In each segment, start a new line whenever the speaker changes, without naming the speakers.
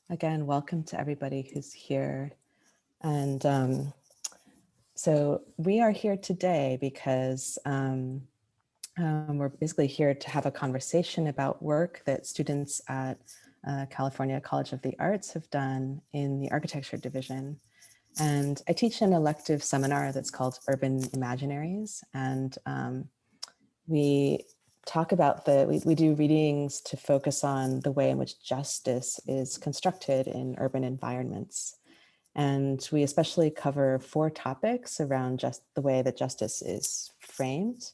Again, welcome to everybody who's here. And so we are here today because we're basically here to have a conversation about work that students at California College of the Arts have done in the architecture division. And I teach an elective seminar that's called Urban Imaginaries. And we talk about we do readings to focus on the way in which justice is constructed in urban environments. And we especially cover 4 topics around just the way that justice is framed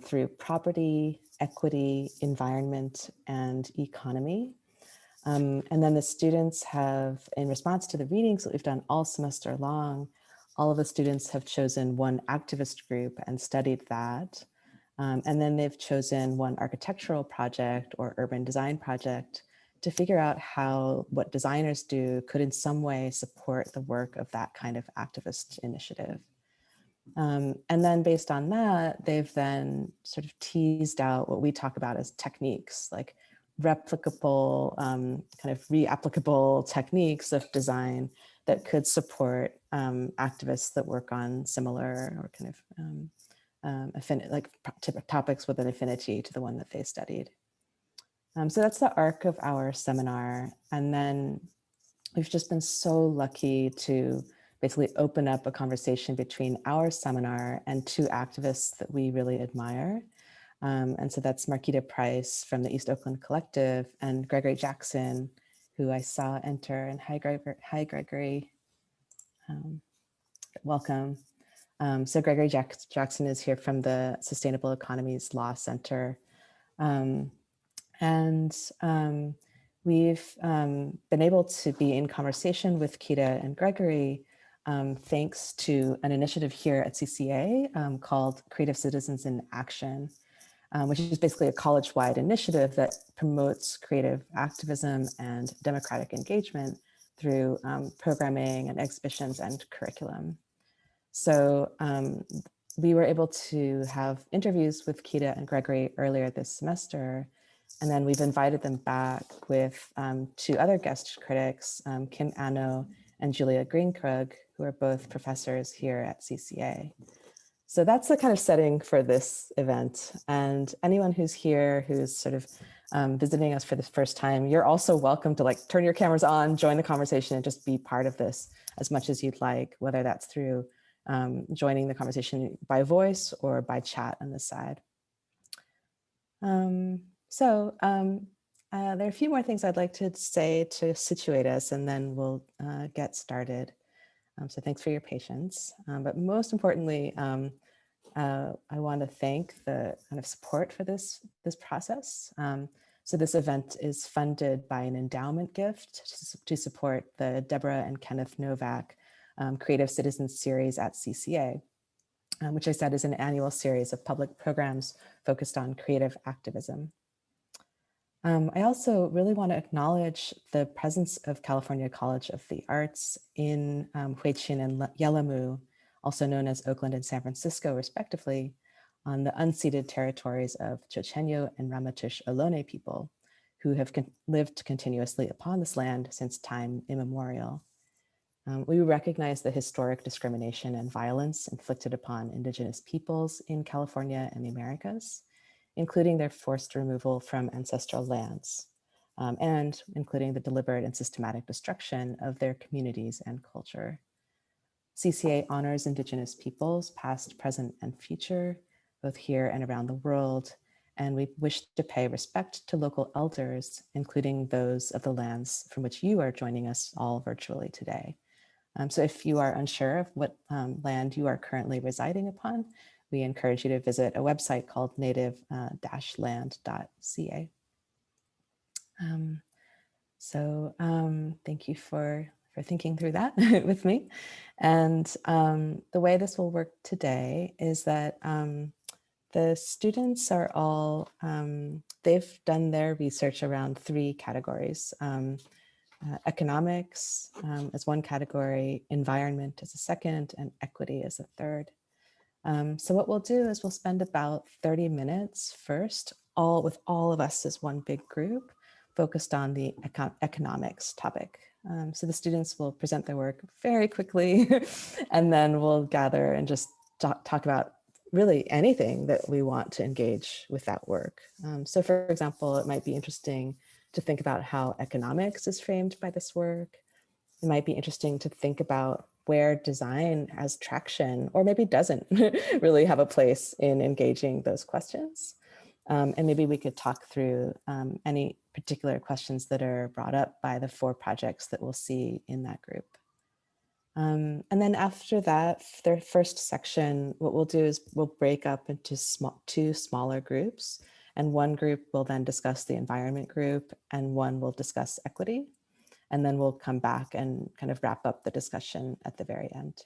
through property, equity, environment, and economy. And then the students have, in response to the readings that we've done all semester long, all of the students have chosen one activist group and studied that. And then they've chosen one architectural project or urban design project to figure out how what designers do could in some way support the work of that kind of activist initiative. And then based on that, they've then sort of teased out what we talk about as techniques, like replicable, kind of reapplicable techniques of design that could support activists that work on similar or kind of topics with an affinity to the one that they studied. So that's the arc of our seminar. And then we've just been so lucky to basically open up a conversation between our seminar and 2 activists that we really admire. And so that's Marquita Price from the East Oakland Collective and Gregory Jackson, who I saw enter. And hi, Gregory. Welcome. So Gregory Jackson is here from the Sustainable Economies Law Center. We've been able to be in conversation with Kita and Gregory thanks to an initiative here at CCA called Creative Citizens in Action, which is basically a college-wide initiative that promotes creative activism and democratic engagement through programming and exhibitions and curriculum. So we were able to have interviews with Kita and Gregory earlier this semester, and then we've invited them back with 2 other guest critics, Kim Anno and Julia Grinkrug, who are both professors here at CCA. So that's the kind of setting for this event. And anyone who's here who's sort of visiting us for the first time, you're also welcome to like turn your cameras on, join the conversation, and just be part of this as much as you'd like, whether that's through joining the conversation by voice or by chat on this side. There are a few more things I'd like to say to situate us, and then we'll get started. So thanks for your patience. But most importantly, I want to thank the kind of support for this process. So this event is funded by an endowment gift to support the Deborah and Kenneth Novak Creative Citizens series at CCA, which I said is an annual series of public programs focused on creative activism. I also really want to acknowledge the presence of California College of the Arts in Huichin and Yelamu, also known as Oakland and San Francisco, respectively, on the unceded territories of Chochenyo and Ramaytush Ohlone people, who have lived continuously upon this land since time immemorial. We recognize the historic discrimination and violence inflicted upon Indigenous peoples in California and the Americas, including their forced removal from ancestral lands, and including the deliberate and systematic destruction of their communities and culture. CCA honors Indigenous peoples, past, present, and future, both here and around the world, and we wish to pay respect to local elders, including those of the lands from which you are joining us all virtually today. So if you are unsure of what land you are currently residing upon, we encourage you to visit a website called native-land.ca. Thank you for thinking through that with me. And the way this will work today is that the students are all, they've done their research around 3 categories. Economics as one category, environment as a second, and equity as a third. So what we'll do is we'll spend about 30 minutes first, with all of us as one big group, focused on the economics topic. So the students will present their work very quickly, and then we'll gather and just talk about really anything that we want to engage with that work. So for example, it might be interesting to think about how economics is framed by this work. It might be interesting to think about where design has traction or maybe doesn't really have a place in engaging those questions. And maybe we could talk through any particular questions that are brought up by the 4 projects that we'll see in that group. And then after that, their first section, what we'll do is we'll break up into 2 smaller groups, and one group will then discuss the environment group, and one will discuss equity. And then we'll come back and kind of wrap up the discussion at the very end.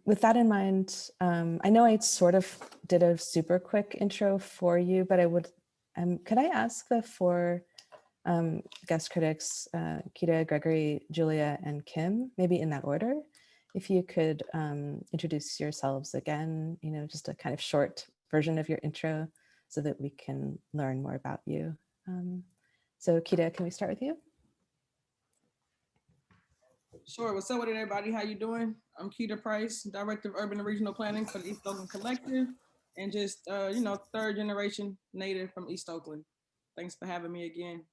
With that in mind, I know I sort of did a super quick intro for you, but I would, could I ask the 4 guest critics, Kita, Gregory, Julia, and Kim, maybe in that order, if you could introduce yourselves again, just a kind of short version of your intro so that we can learn more about you. So Kita, can we start with you?
Sure. What's up with everybody? How you doing? I'm Marquita Price, Director of Urban and Regional Planning for the East Oakland Collective, and just, 3rd generation native from East Oakland. Thanks for having me again.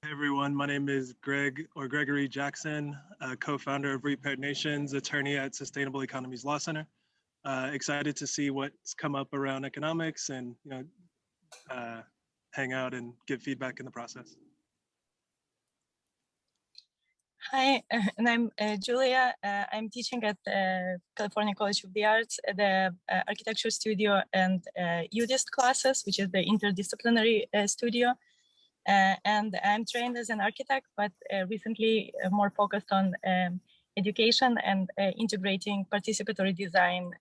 Hey everyone, my name is Gregory Jackson, co-founder of Repaired Nations, attorney at Sustainable Economies Law Center. Excited to see what's come up around economics and hang out and give feedback in the process.
Hi, and I'm Julia. I'm teaching at California College of the Arts, the architecture studio and UDIST classes, which is the interdisciplinary studio. And I'm trained as an architect, but recently more focused on education and integrating participatory design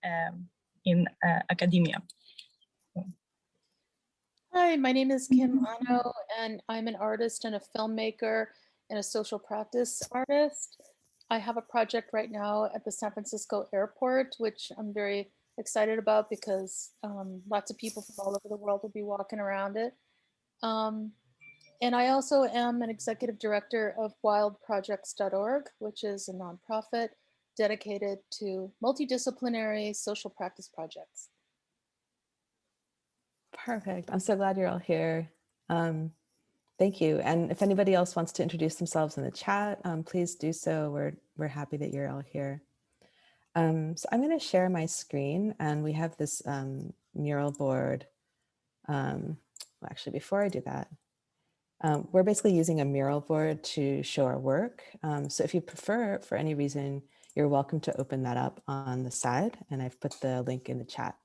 in academia.
Hi, my name is Kim Anno, and I'm an artist and a filmmaker and a social practice artist. I have a project right now at the San Francisco airport, which I'm very excited about because lots of people from all over the world will be walking around it. And I also am an executive director of wildprojects.org, which is a nonprofit dedicated to multidisciplinary social practice projects.
Perfect. I'm so glad you're all here. Thank you. And if anybody else wants to introduce themselves in the chat, please do so. We're happy that you're all here. So I'm going to share my screen, and we have this mural board. Well, actually, before I do that, we're basically using a mural board to show our work. So if you prefer, for any reason, you're welcome to open that up on the side, and I've put the link in the chat.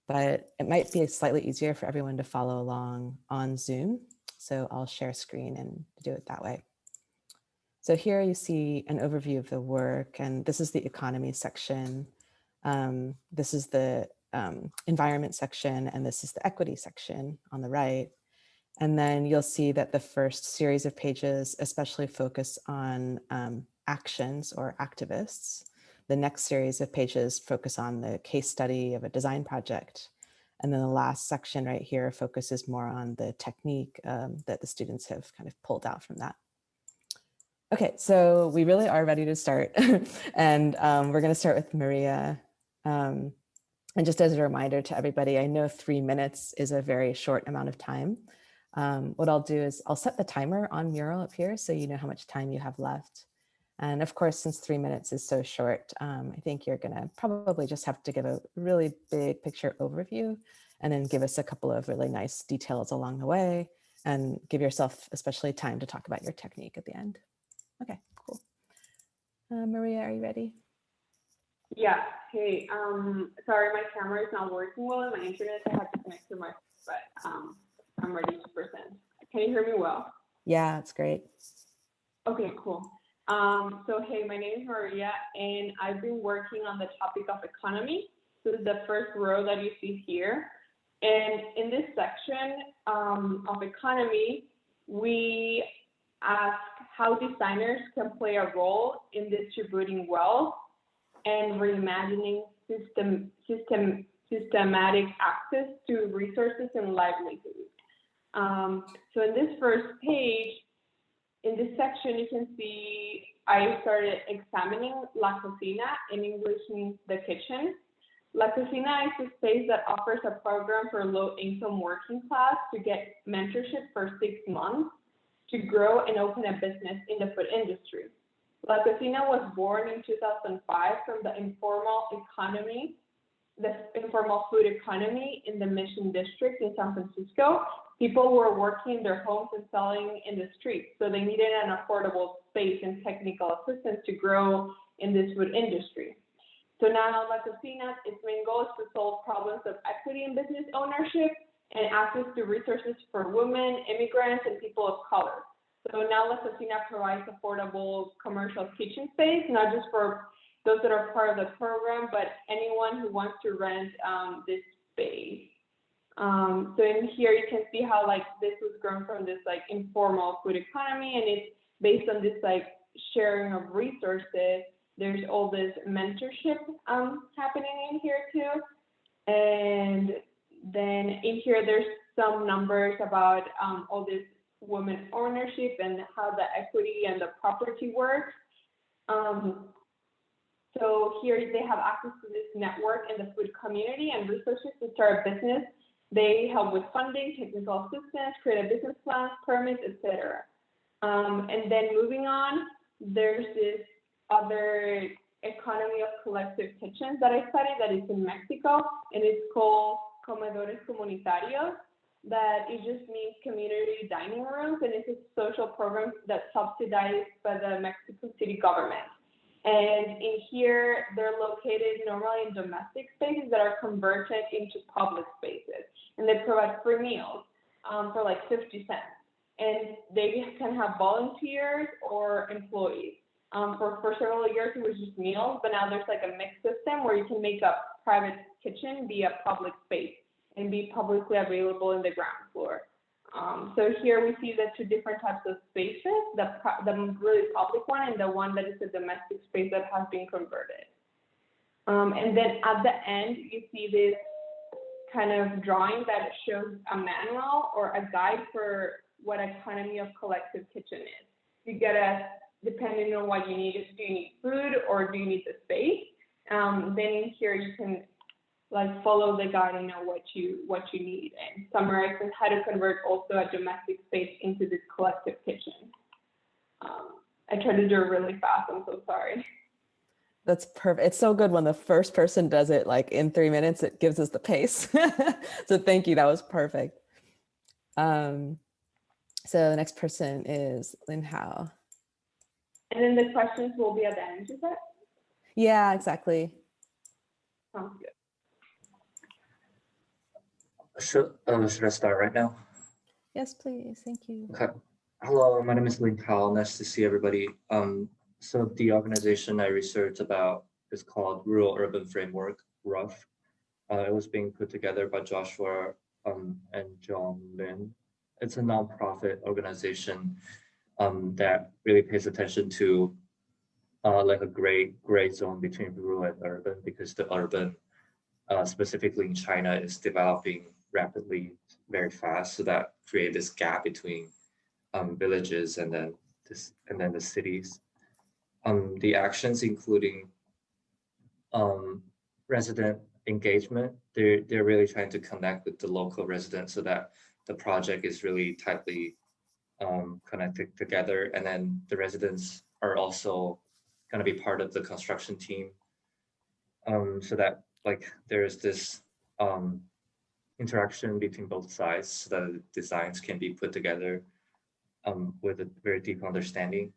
But it might be slightly easier for everyone to follow along on Zoom. So I'll share screen and do it that way. So here you see an overview of the work, and this is the economy section. This is the environment section, and this is the equity section on the right. And then you'll see that the first series of pages especially focus on actions or activists. The next series of pages focus on the case study of a design project. And then the last section right here focuses more on the technique that the students have kind of pulled out from that. Okay, so we really are ready to start. And we're going to start with Maria. And just as a reminder to everybody, I know 3 minutes is a very short amount of time. What I'll do is I'll set the timer on Mural up here so you know how much time you have left. And of course, since 3 minutes is so short, I think you're gonna probably just have to give a really big picture overview and then give us a couple of really nice details along the way and give yourself especially time to talk about your technique at the end. Okay, cool. Maria, are you ready?
Yeah, hey, sorry, my camera is not working well and my internet, I have to connect to my, but I'm ready to present. Can you hear me well?
Yeah, it's great.
Okay, cool. So hey, my name is Maria and I've been working on the topic of economy. This is the first row that you see here. And in this section of economy, we ask how designers can play a role in distributing wealth and reimagining systematic access to resources and livelihood. So in this first page, in this section, you can see I started examining La Cocina. In English means the kitchen. La Cocina is a space that offers a program for low-income working class to get mentorship for 6 months to grow and open a business in the food industry. La Cocina was born in 2005 from the informal food economy in the Mission District in San Francisco. People were working in their homes and selling in the streets, so they needed an affordable space and technical assistance to grow in this food industry. So now La Cocina, its main goal is to solve problems of equity in business ownership and access to resources for women, immigrants, and people of color. So now La Cocina provides affordable commercial kitchen space, not just for those that are part of the program, but anyone who wants to rent this space. So in here, you can see how like this was grown from this like informal food economy, and it's based on this like sharing of resources. There's all this mentorship happening in here too. And then in here, there's some numbers about all this women ownership and how the equity and the property works. So here they have access to this network in the food community and resources to start a business. They help with funding, technical assistance, create a business plan, permits, etc. And then moving on, there's this other economy of collective kitchens that I studied that is in Mexico, and it's called Comedores Comunitarios. That it just means community dining rooms, and it's a social program that's subsidized by the Mexico City government. And in here, they're located normally in domestic spaces that are converted into public spaces. And they provide free meals for like 50 cents. And they can have volunteers or employees. For several years, it was just meals, but now there's like a mixed system where you can make a private kitchen be a public space and be publicly available in the ground floor. So here we see the two different types of spaces, the really public one and the one that is a domestic space that has been converted. And then at the end, you see this kind of drawing that shows a manual or a guide for what economy of collective kitchen is. You get depending on what you need, do you need food or do you need the space? Then in here you can like follow the guide and know what you need, and summarize how to convert also a domestic space into this collective kitchen. I tried to do it really fast, I'm so sorry.
That's perfect. It's so good when the first person does it like in 3 minutes, it gives us the pace. So thank you, that was perfect. So the next person is Lin Hao.
And then the questions will be at the end, is that?
Yeah, exactly.
Sounds good.
Should I start right now?
Yes, please. Thank you.
Okay. Hello, my name is Lin Hao. Nice to see everybody. So the organization I researched about is called Rural Urban Framework, RUF. It was being put together by Joshua and John Lin. It's a nonprofit organization that really pays attention to like a gray zone between rural and urban, because the urban, specifically in China, is developing rapidly, very fast. So that creates this gap between villages and then the cities. The actions including resident engagement. They're really trying to connect with the local residents so that the project is really tightly connected together, and then the residents are also going to be part of the construction team, so that like there's this interaction between both sides, so that the designs can be put together with a very deep understanding.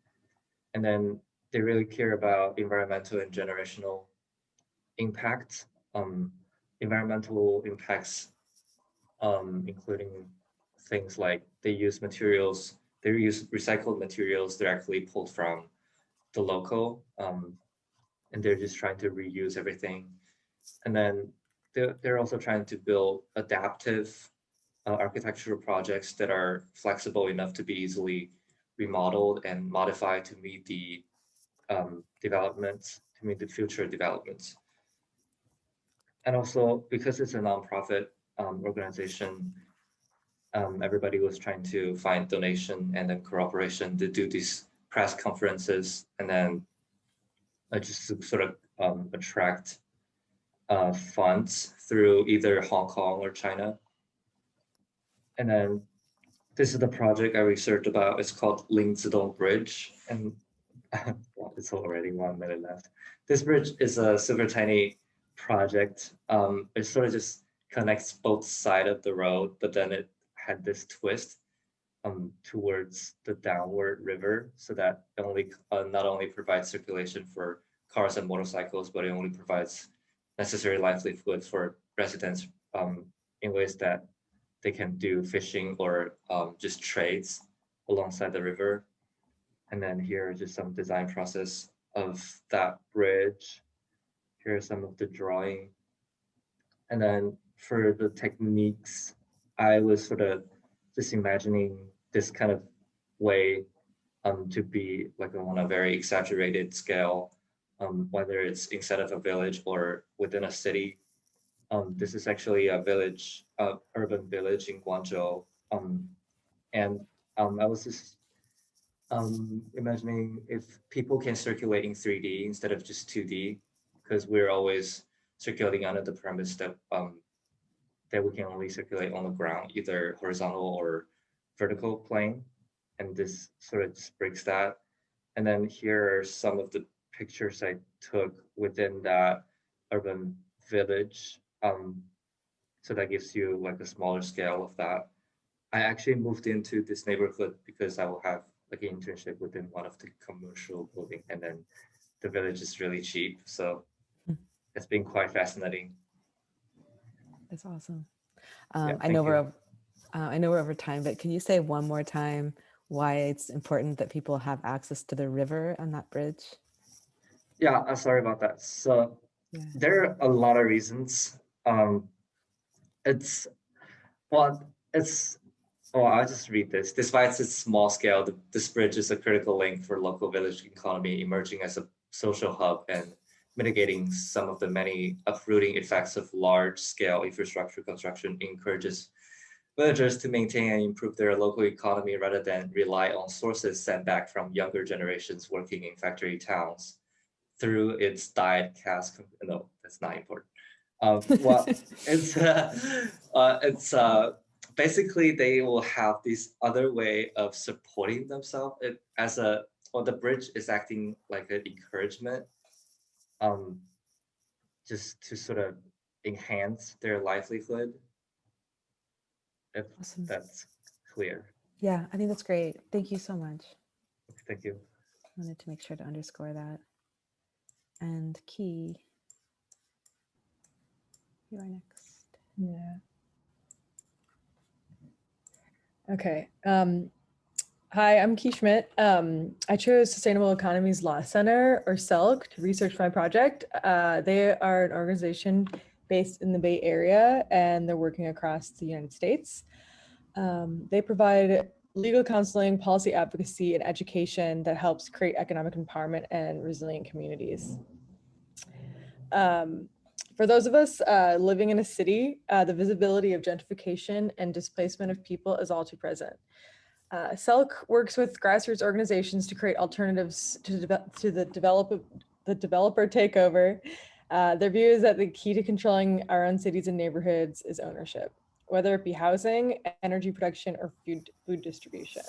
And then they really care about environmental and generational impacts. Environmental impacts, including things like they use recycled materials directly pulled from the local, and they're just trying to reuse everything. And then they're also trying to build adaptive architectural projects that are flexible enough to be easily remodeled and modified to meet the developments, to meet the future developments. And also because it's a nonprofit organization, everybody was trying to find donation and then cooperation to do these press conferences, and then just to sort of attract funds through either Hong Kong or China. And then this is the project I researched about. It's called Linzedone Bridge, and well, it's already 1 minute left. This bridge is a super tiny project. It sort of just connects both sides of the road, but then it had this twist towards the downward river, so that it only not only provides circulation for cars and motorcycles, but it only provides necessary livelihood for residents in ways that they can do fishing or just trades alongside the river. And then here are just some design process of that bridge. Here are some of the drawing. And then for the techniques, I was sort of just imagining this kind of way to be like on a very exaggerated scale, whether it's inside of a village or within a city. This is actually a village, urban village in Guangzhou. And I was just imagining if people can circulate in 3D instead of just 2D, because we're always circulating under the premise that that we can only circulate on the ground, either horizontal or vertical plane. And this sort of just breaks that. And then here are some of the pictures I took within that urban village. So that gives you like a smaller scale of that. I actually moved into this neighborhood because I will have like an internship within one of the commercial building, and then the village is really cheap. So it's been quite fascinating.
That's awesome.
Yeah,
I know we're over time, but can you say one more time why it's important that people have access to the river on that bridge?
Yeah, sorry about that. So there are a lot of reasons. I'll just read this. Despite its small scale, this bridge is a critical link for local village economy, emerging as a social hub and mitigating some of the many uprooting effects of large-scale infrastructure construction. Encourages villagers to maintain and improve their local economy rather than rely on sources sent back from younger generations working in factory towns. Through its diet caste, no, that's not important. It's basically they will have this other way of supporting themselves. The bridge is acting like an encouragement, just to sort of enhance their livelihood. If
Awesome.
that's clear.
Yeah, I think that's great. Thank you so much.
Thank you.
I wanted to make sure to underscore that. And Key, you are next.
Yeah. Okay. Hi, I'm Key Schmidt. I chose Sustainable Economies Law Center, or SELC, to research my project. They are an organization based in the Bay Area, and they're working across the United States. They provide legal counseling, policy advocacy, and education that helps create economic empowerment and resilient communities. For those of us living in a city, the visibility of gentrification and displacement of people is all too present. SELC works with grassroots organizations to create alternatives to the developer takeover. Their view is that the key to controlling our own cities and neighborhoods is ownership, whether it be housing, energy production, or food distribution.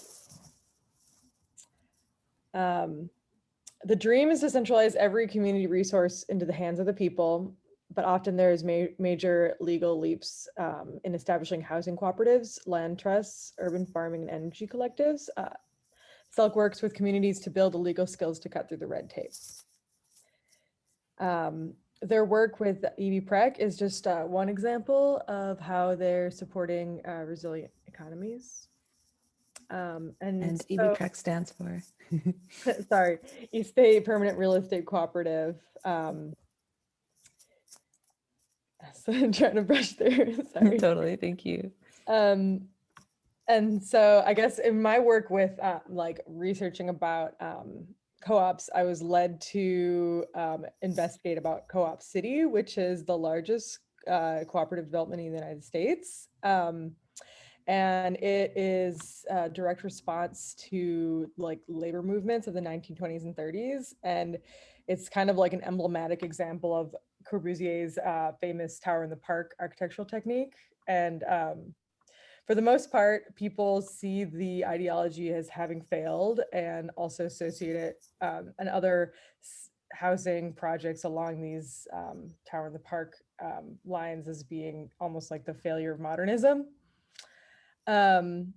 The dream is to centralize every community resource into the hands of the people, but often there is major legal leaps in establishing housing cooperatives, land trusts, urban farming, and energy collectives. SELC works with communities to build the legal skills to cut through the red tape. Their work with EB-Prec is just one example of how they're supporting resilient economies. And
EB-Prec stands for?
Sorry, East Bay Permanent Real Estate Cooperative. So I'm trying to brush through, sorry.
Totally, thank you.
And so I guess in my work with like researching about co-ops, I was led to investigate about Co-op City, which is the largest cooperative development in the United States. And it is a direct response to like labor movements of the 1920s and 30s. And it's kind of like an emblematic example of Corbusier's famous Tower in the Park architectural technique. And for the most part, people see the ideology as having failed and also associate it and other housing projects along these Tower in the Park lines as being almost like the failure of modernism. And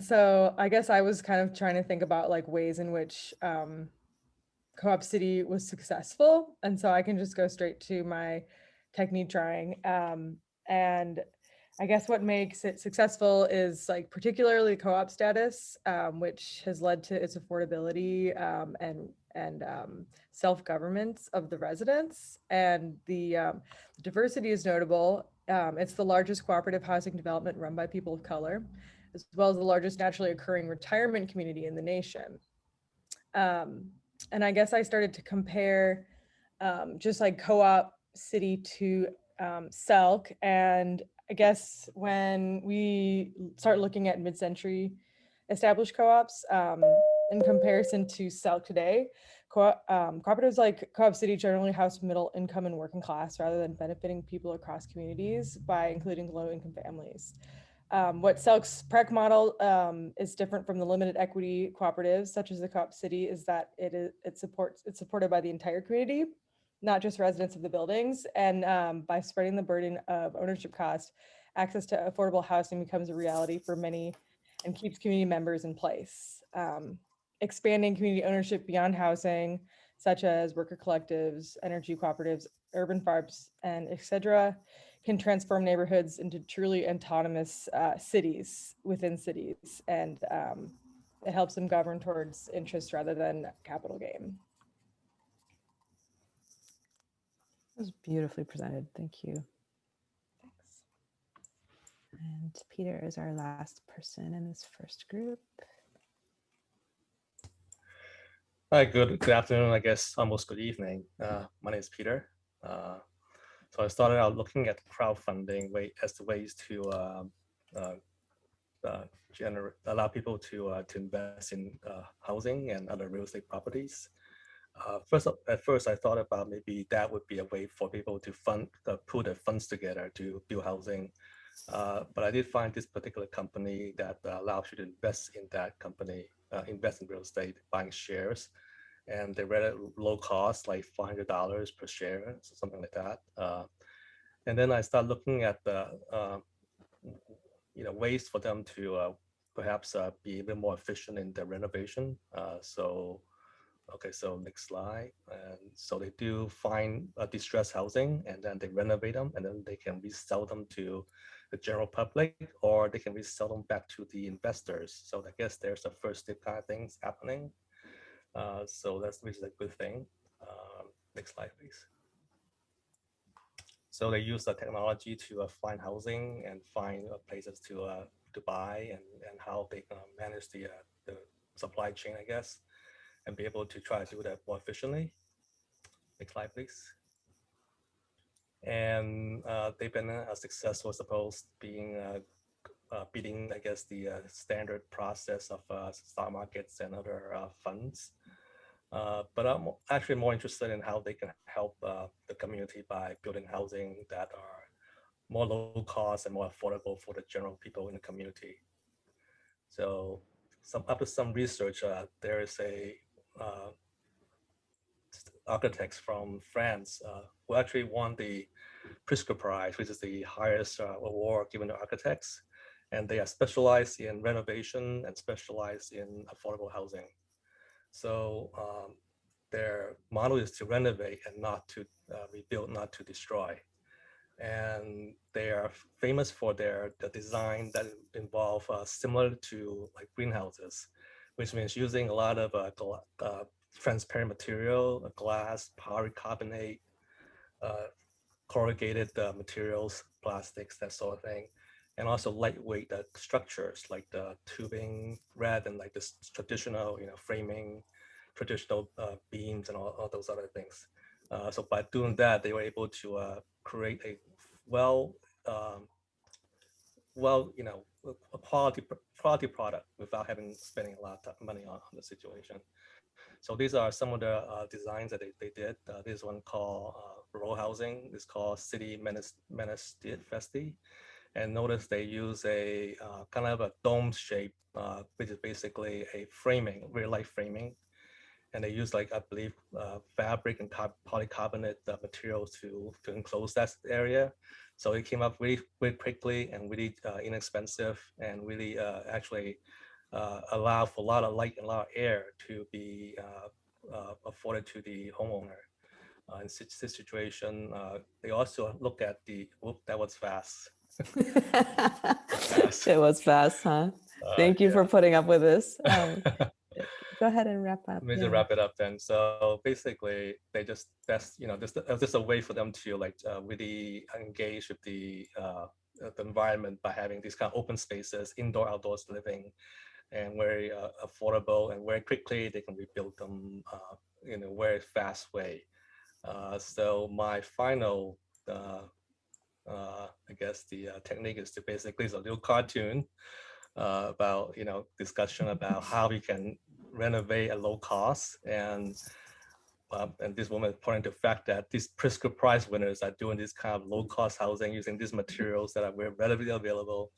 so I guess I was kind of trying to think about like ways in which Co-op City was successful. And so I can just go straight to my technique drawing. And I guess what makes it successful is like particularly co-op status, which has led to its affordability and self-governance of the residents. And the diversity is notable. It's the largest cooperative housing development run by people of color, as well as the largest naturally occurring retirement community in the nation. And I guess I started to compare just like Co-op City to Selk. And I guess when we start looking at mid-century established co-ops in comparison to Selk today, cooperatives like Co-op City generally house middle income and working class rather than benefiting people across communities by including low-income families. What Selk's PREC model is different from the limited equity cooperatives, such as the Co-op City, is that it's supported by the entire community, not just residents of the buildings. And by spreading the burden of ownership cost, access to affordable housing becomes a reality for many and keeps community members in place. Expanding community ownership beyond housing, such as worker collectives, energy cooperatives, urban farms, and etc., can transform neighborhoods into truly autonomous cities within cities. And it helps them govern towards interest rather than capital gain.
That was beautifully presented. Thank you. Thanks. And Peter is our last person in this first group.
Hi, good afternoon, I guess almost good evening. My name is Peter. So I started out looking at crowdfunding as the ways to allow people to invest in housing and other real estate properties. At first, I thought about maybe that would be a way for people to put their funds together to build housing. But I did find this particular company that allows you to invest in that company, invest in real estate, buying shares. And they read at low cost, like $500 per share, so something like that. And then I started looking at the ways for them to perhaps be a bit more efficient in their renovation. So next slide. And so they do find distressed housing, and then they renovate them, and then they can resell them to the general public, or they can resell them back to the investors. So I guess there's a first step kind of things happening. So which is a good thing. Next slide, please. So they use the technology to find housing and find places to buy and how they manage the supply chain, I guess, and be able to try to do that more efficiently. Next slide, please. And they've been successful, I suppose, being beating, I guess, the standard process of stock markets and other funds. But I'm actually more interested in how they can help the community by building housing that are more low cost and more affordable for the general people in the community. So after some research, there is a architects from France who actually won the Pritzker Prize, which is the highest award given to architects. And they are specialized in renovation and specialized in affordable housing. So their model is to renovate and not to rebuild, not to destroy. And they are famous for the design that involve similar to like greenhouses, which means using a lot of transparent material, glass, polycarbonate, corrugated materials, plastics, that sort of thing. And also lightweight structures like the tubing rather than like this traditional, framing, traditional beams and all those other things. So by doing that, they were able to create a well, you know, a quality product without spending a lot of money on the situation. So these are some of the designs that they did. This one called row housing. It's called City Festi. And notice they use a kind of a dome shape, which is basically a framing, real life framing. And they use, like, I believe, fabric and polycarbonate materials to enclose that area. So it came up really, really quickly and really inexpensive, and really actually allow for a lot of light and a lot of air to be afforded to the homeowner. In this situation, they also look at the, whoop, that was fast.
It was fast, huh? Thank you for putting up with this. Go ahead and wrap up.
Let me just wrap it up then. So basically, that's just a way for them to, like, really engage with the environment by having these kind of open spaces, indoor, outdoors living, and very affordable, and very quickly they can rebuild them in a very fast way. So my final, I guess the technique is to basically, it's a little cartoon about, you know, discussion about how we can renovate at low cost. And this woman is pointing to the fact that these Pritzker Prize winners are doing this kind of low cost housing using these materials that are readily available,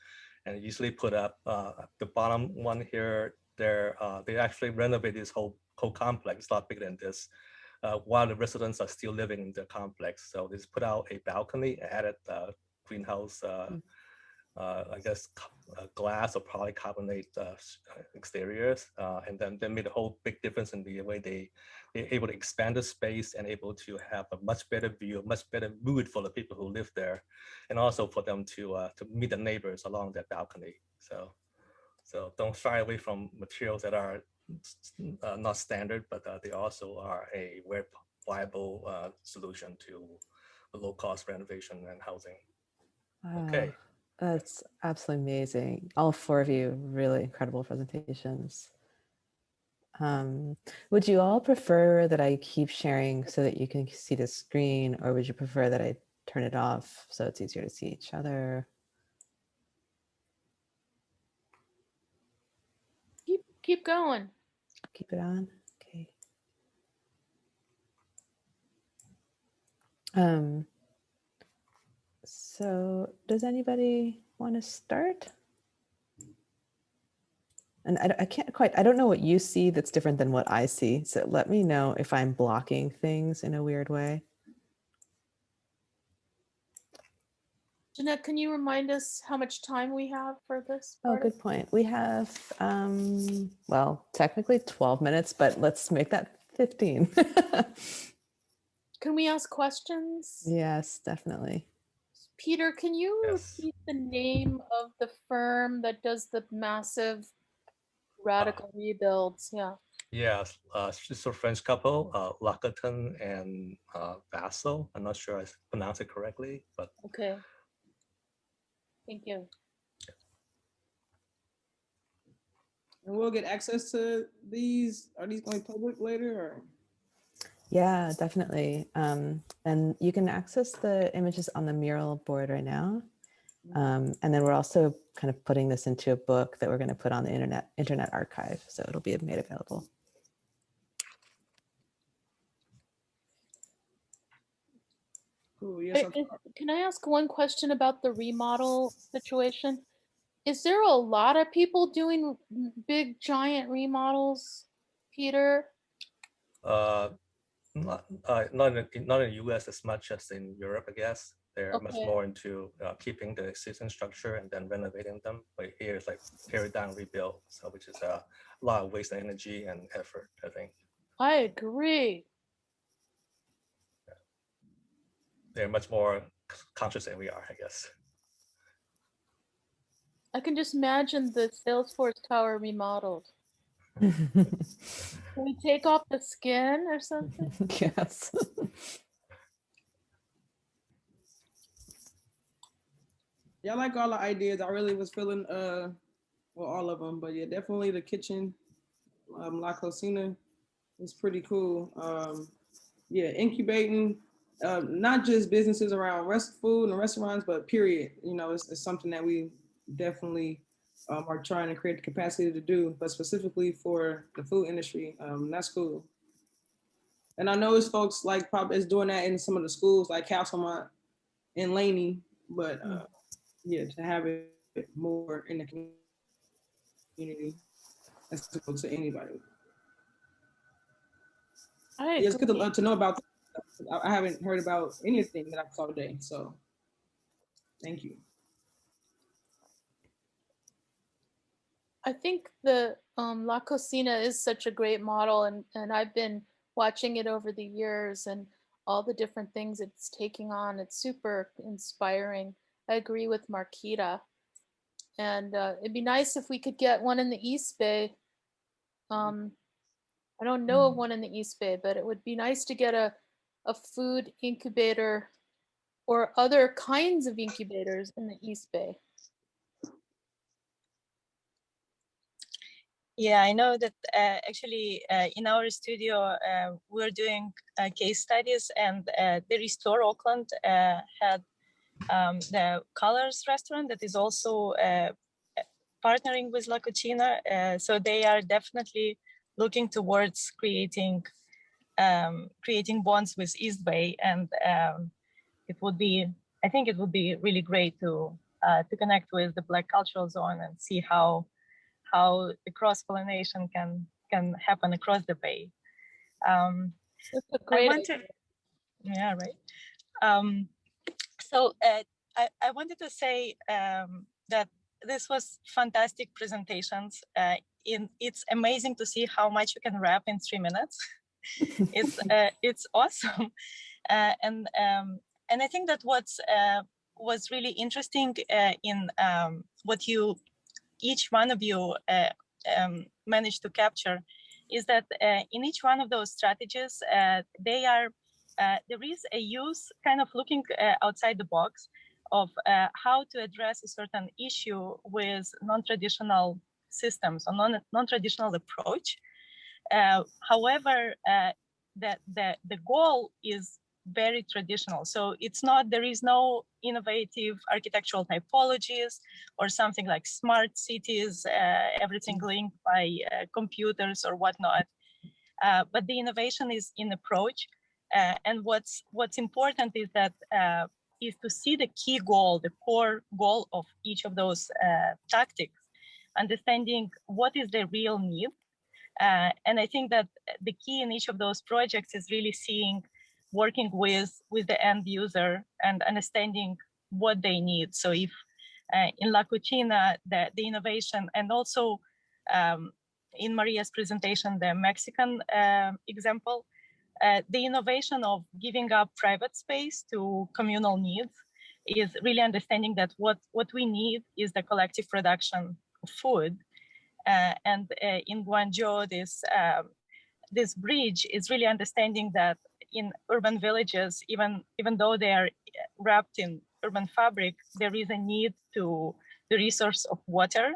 and usually put up the bottom one here. They actually renovate this whole complex, a lot bigger than this, while the residents are still living in the complex. So they just put out a balcony, added greenhouse, I guess, glass or polycarbonate exteriors, and then they made a whole big difference in the way they're able to expand the space and able to have a much better view, much better mood for the people who live there, and also for them to meet the neighbors along that balcony. So don't shy away from materials that are not standard, but they also are a very viable solution to low cost renovation and housing.
Wow.
Okay.
That's absolutely amazing. All four of you, really incredible presentations. Would you all prefer that I keep sharing so that you can see the screen, or would you prefer that I turn it off so it's easier to see each other?
Keep going.
Keep it on. Okay. So does anybody want to start? And I don't know what you see that's different than what I see. So let me know if I'm blocking things in a weird way.
Janette, can you remind us how much time we have for this
Oh,
part?
good point. We have, well, technically 12 minutes, but let's make that 15.
Can we ask questions?
Yes, definitely.
Peter, can you repeat the name of the firm that does the massive radical rebuilds? Yeah.
Yes, it's a French couple, Lacaton and Vassal. I'm not sure I pronounced it correctly, but
okay. Thank you.
And we'll get access to these. Are these going public later? Or?
Yeah, definitely. And you can access the images on the mural board right now. And then we're also kind of putting this into a book that we're going to put on the Internet Archive. So it'll be made available.
Cool. Yes.
Can I ask one question about the remodel situation? Is there a lot of people doing big giant remodels, Peter?
not in the US as much as in Europe, I guess. They're much more into keeping the existing structure and then renovating them. But here it's like tear down, rebuild, so which is a lot of waste of energy and effort, I think.
I agree.
They're much more conscious than we are, I guess.
I can just imagine the Salesforce Tower remodeled. Can we take off the skin or something?
Yes.
Yeah, I like all the ideas. I really was feeling, well, all of them, but yeah, definitely the kitchen, La Cocina is pretty cool. Yeah, incubating not just businesses around food and restaurants, but period. You know, it's something that we definitely are trying to create the capacity to do, but specifically for the food industry, that's cool. And I know it's folks like probably is doing that in some of the schools like Castlemont and Laney, but yeah, to have it more in the community accessible to anybody. Yeah, it's good to know about. I haven't heard about anything that I saw today, so thank you.
I think the La Cocina is such a great model, and I've been watching it over the years and all the different things it's taking on. It's super inspiring. I agree with Marquita. And it'd be nice if we could get one in the East Bay. I don't know of one in the East Bay, but it would be nice to get a food incubator or other kinds of incubators in the East Bay.
Yeah, I know that actually in our studio, we're doing case studies, and the Restore Oakland had the Colors restaurant that is also partnering with La Cucina. So they are definitely looking towards creating bonds with East Bay, and it would be, I think it would be really great to connect with the Black Cultural Zone and see how the cross-pollination can happen across the Bay.
That's a great idea.
Yeah, right. So I wanted to say that this was fantastic presentations. It's amazing to see how much you can wrap in 3 minutes. It's awesome, and I think that was really interesting in what each one of you managed to capture is that in each one of those strategies, there is a use kind of looking outside the box of how to address a certain issue with non-traditional systems or non-traditional approach. However, the goal is very traditional. So there is no innovative architectural typologies or something like smart cities, everything linked by computers or whatnot. But the innovation is in approach. And what's important is that is to see the key goal, the core goal of each of those tactics, understanding what is the real need. And I think that the key in each of those projects is really working with the end user and understanding what they need. So if in La Cucina, the innovation, and also in Maria's presentation, the Mexican example, the innovation of giving up private space to communal needs is really understanding that what we need is the collective production of food. And in Guangzhou, this bridge is really understanding that in urban villages, even though they are wrapped in urban fabric, there is a need to the resource of water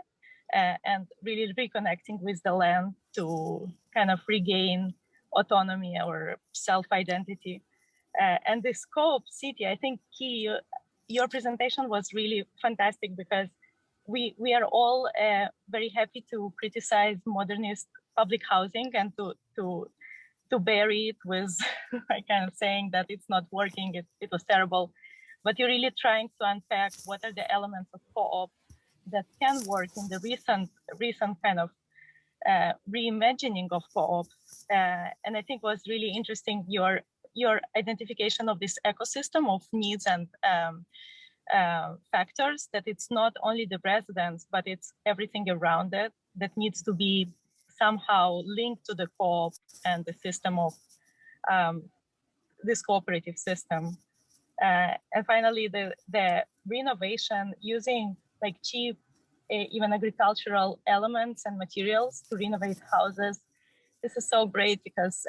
and really reconnecting with the land to kind of regain autonomy or self-identity. And the scope city, I think your presentation was really fantastic because we are all very happy to criticize modernist public housing and to bury it with kind of saying that it's not working, it was terrible. But you're really trying to unpack what are the elements of co-op that can work in the recent kind of reimagining of co-op. And I think was really interesting your identification of this ecosystem of needs and factors, that it's not only the residents, but it's everything around it that needs to be somehow linked to the co-op and the system of this cooperative system. And finally, the renovation using like cheap, even agricultural elements and materials to renovate houses. This is so great because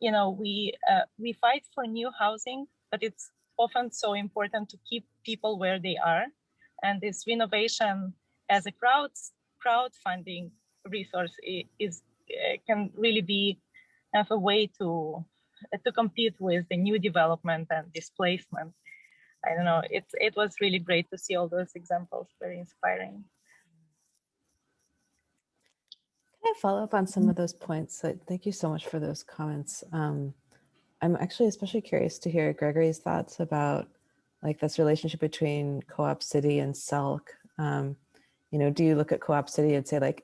we fight for new housing, but it's often so important to keep people where they are. And this renovation as a crowdfunding resource can really be a way to to compete with the new development and displacement. I don't know, it was really great to see all those examples, very inspiring.
Can I follow up on some of those points? Thank you so much for those comments. I'm actually especially curious to hear Gregory's thoughts about like this relationship between Co-op City and Selk. You know, do you look at Co-op City and say like,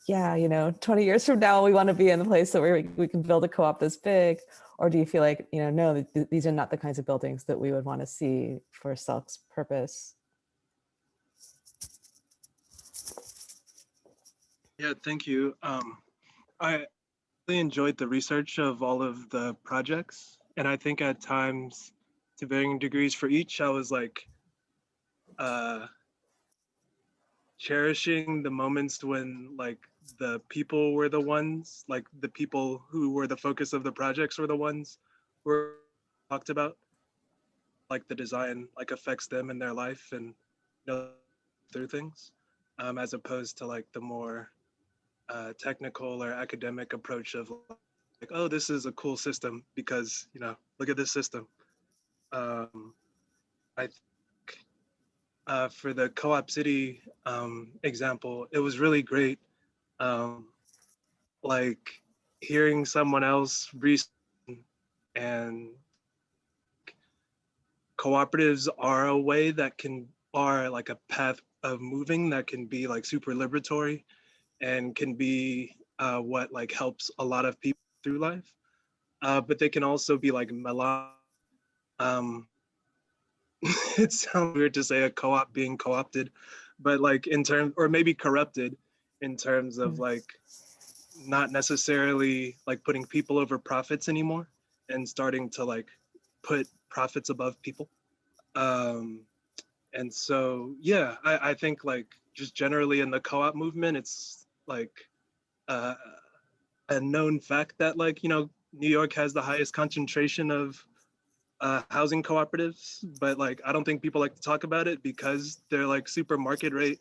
yeah, you know, 20 years from now, we want to be in the place so we can build a co-op this big? Or do you feel like, you know, no, these are not the kinds of buildings that we would want to see for Selk's purpose?
Yeah, thank you. I really enjoyed the research of all of the projects. And I think at times, to varying degrees for each, I was like, cherishing the moments when like the people were the ones, like the people who were the focus of the projects were the ones who were talked about, like the design like affects them in their life and, you know, through things, as opposed to like the more technical or academic approach of like, oh, this is a cool system because, you know, look at this system. I think for the Co-op City example, it was really great. Like hearing someone else and cooperatives are a way that are like a path of moving that can be like super liberatory and can be what like helps a lot of people through life. But they can also be like it sounds weird to say a co-op being co-opted, but like in terms, or maybe corrupted in terms of like not necessarily like putting people over profits anymore and starting to like put profits above people. And so, yeah, I think like just generally in the co-op movement, it's like a known fact that like, you know, New York has the highest concentration of housing cooperatives, but like, I don't think people like to talk about it because they're like super market rate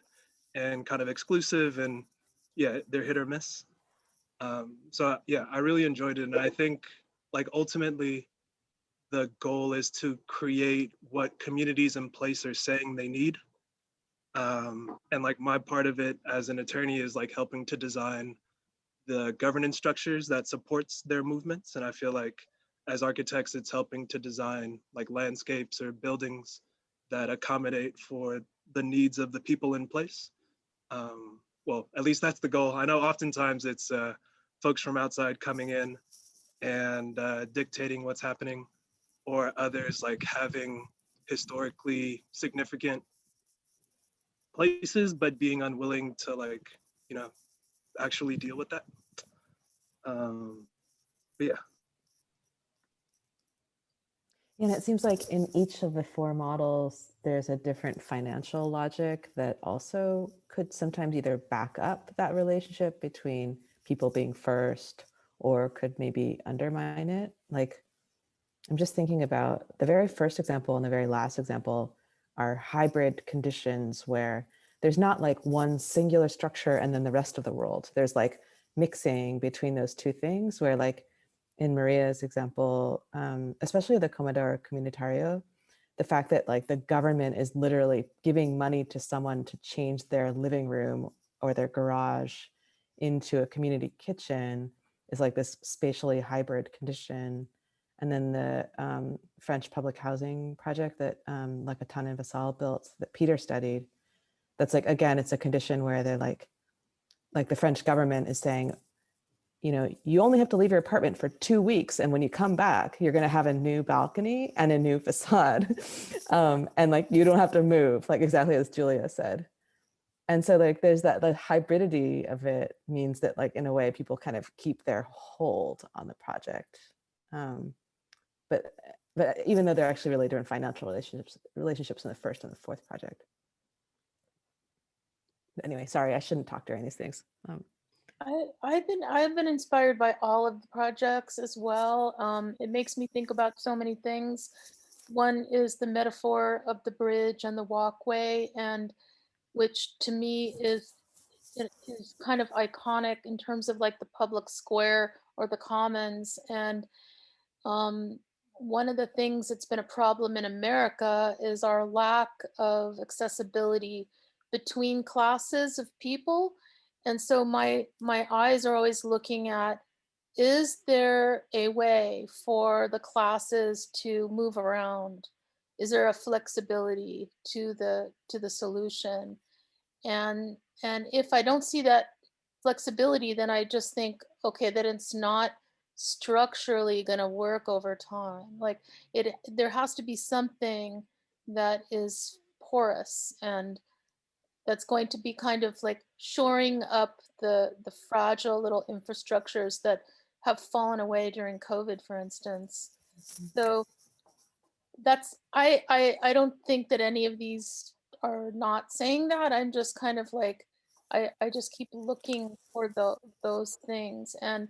and kind of exclusive and yeah, they're hit or miss. So yeah, I really enjoyed it. And I think like ultimately the goal is to create what communities in place are saying they need. And like my part of it as an attorney is like helping to design the governance structures that supports their movements. And I feel like as architects, it's helping to design like landscapes or buildings that accommodate for the needs of the people in place. Well, at least that's the goal. I know oftentimes it's folks from outside coming in and dictating what's happening, or others like having historically significant places, but being unwilling to like, you know, actually deal with that. But yeah.
And it seems like in each of the four models, there's a different financial logic that also could sometimes either back up that relationship between people being first or could maybe undermine it. Like, I'm just thinking about the very first example and the very last example are hybrid conditions where there's not like one singular structure and then the rest of the world. There's like mixing between those two things where like in Maria's example, especially the Comedor Comunitario, the fact that like the government is literally giving money to someone to change their living room or their garage into a community kitchen is like this spatially hybrid condition. And then the French public housing project that Lecatan and Vassal built that Peter studied, that's like, again, it's a condition where they're like the French government is saying, you know, you only have to leave your apartment for 2 weeks. And when you come back, you're going to have a new balcony and a new facade. And like, you don't have to move, like exactly as Julia said. And so like, there's that, the hybridity of it means that like, in a way, people kind of keep their hold on the project. But even though they're actually really different financial relationships in the first and the fourth project. But anyway, sorry, I shouldn't talk during these things.
I've been inspired by all of the projects as well. It makes me think about so many things. One is the metaphor of the bridge and the walkway, and which to me is kind of iconic in terms of like the public square or the commons. And one of the things that's been a problem in America is our lack of accessibility between classes of people. And so my eyes are always looking at, is there a way for the classes to move around? Is there a flexibility to the solution? And if I don't see that flexibility, then I just think, okay, that it's not structurally going to work over time. Like there has to be something that is porous and that's going to be kind of like shoring up the fragile little infrastructures that have fallen away during COVID, for instance. So that's I don't think that any of these are not saying that. I'm just kind of like I just keep looking for those things, and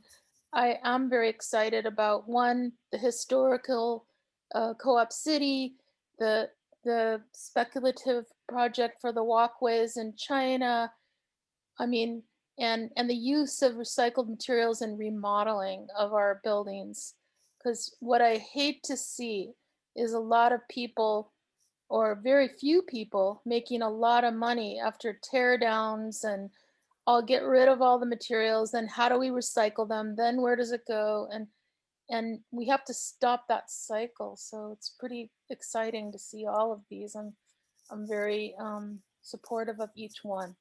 I am very excited about one, the historical co-op city, the speculative project for the walkways in China. I mean, and the use of recycled materials and remodeling of our buildings. Because what I hate to see is a lot of people, or very few people, making a lot of money after tear downs and I'll get rid of all the materials. Then how do we recycle them? Then where does it go? And we have to stop that cycle. So it's pretty exciting to see all of these. I'm very supportive of each one.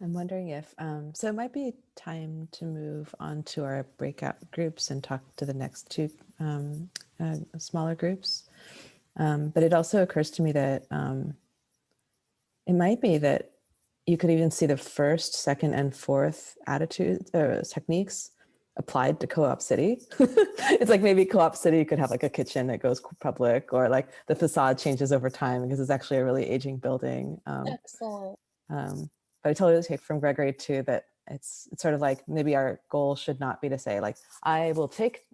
I'm wondering if, so it might be time to move on to our breakout groups and talk to the next two smaller groups. But it also occurs to me that it might be that you could even see the first, second, and fourth techniques applied to Co-op City. It's like maybe Co-op City could have like a kitchen that goes public, or like the facade changes over time because it's actually a really aging building.
Excellent.
But I totally take from Gregory too that it's sort of like maybe our goal should not be to say like, I will take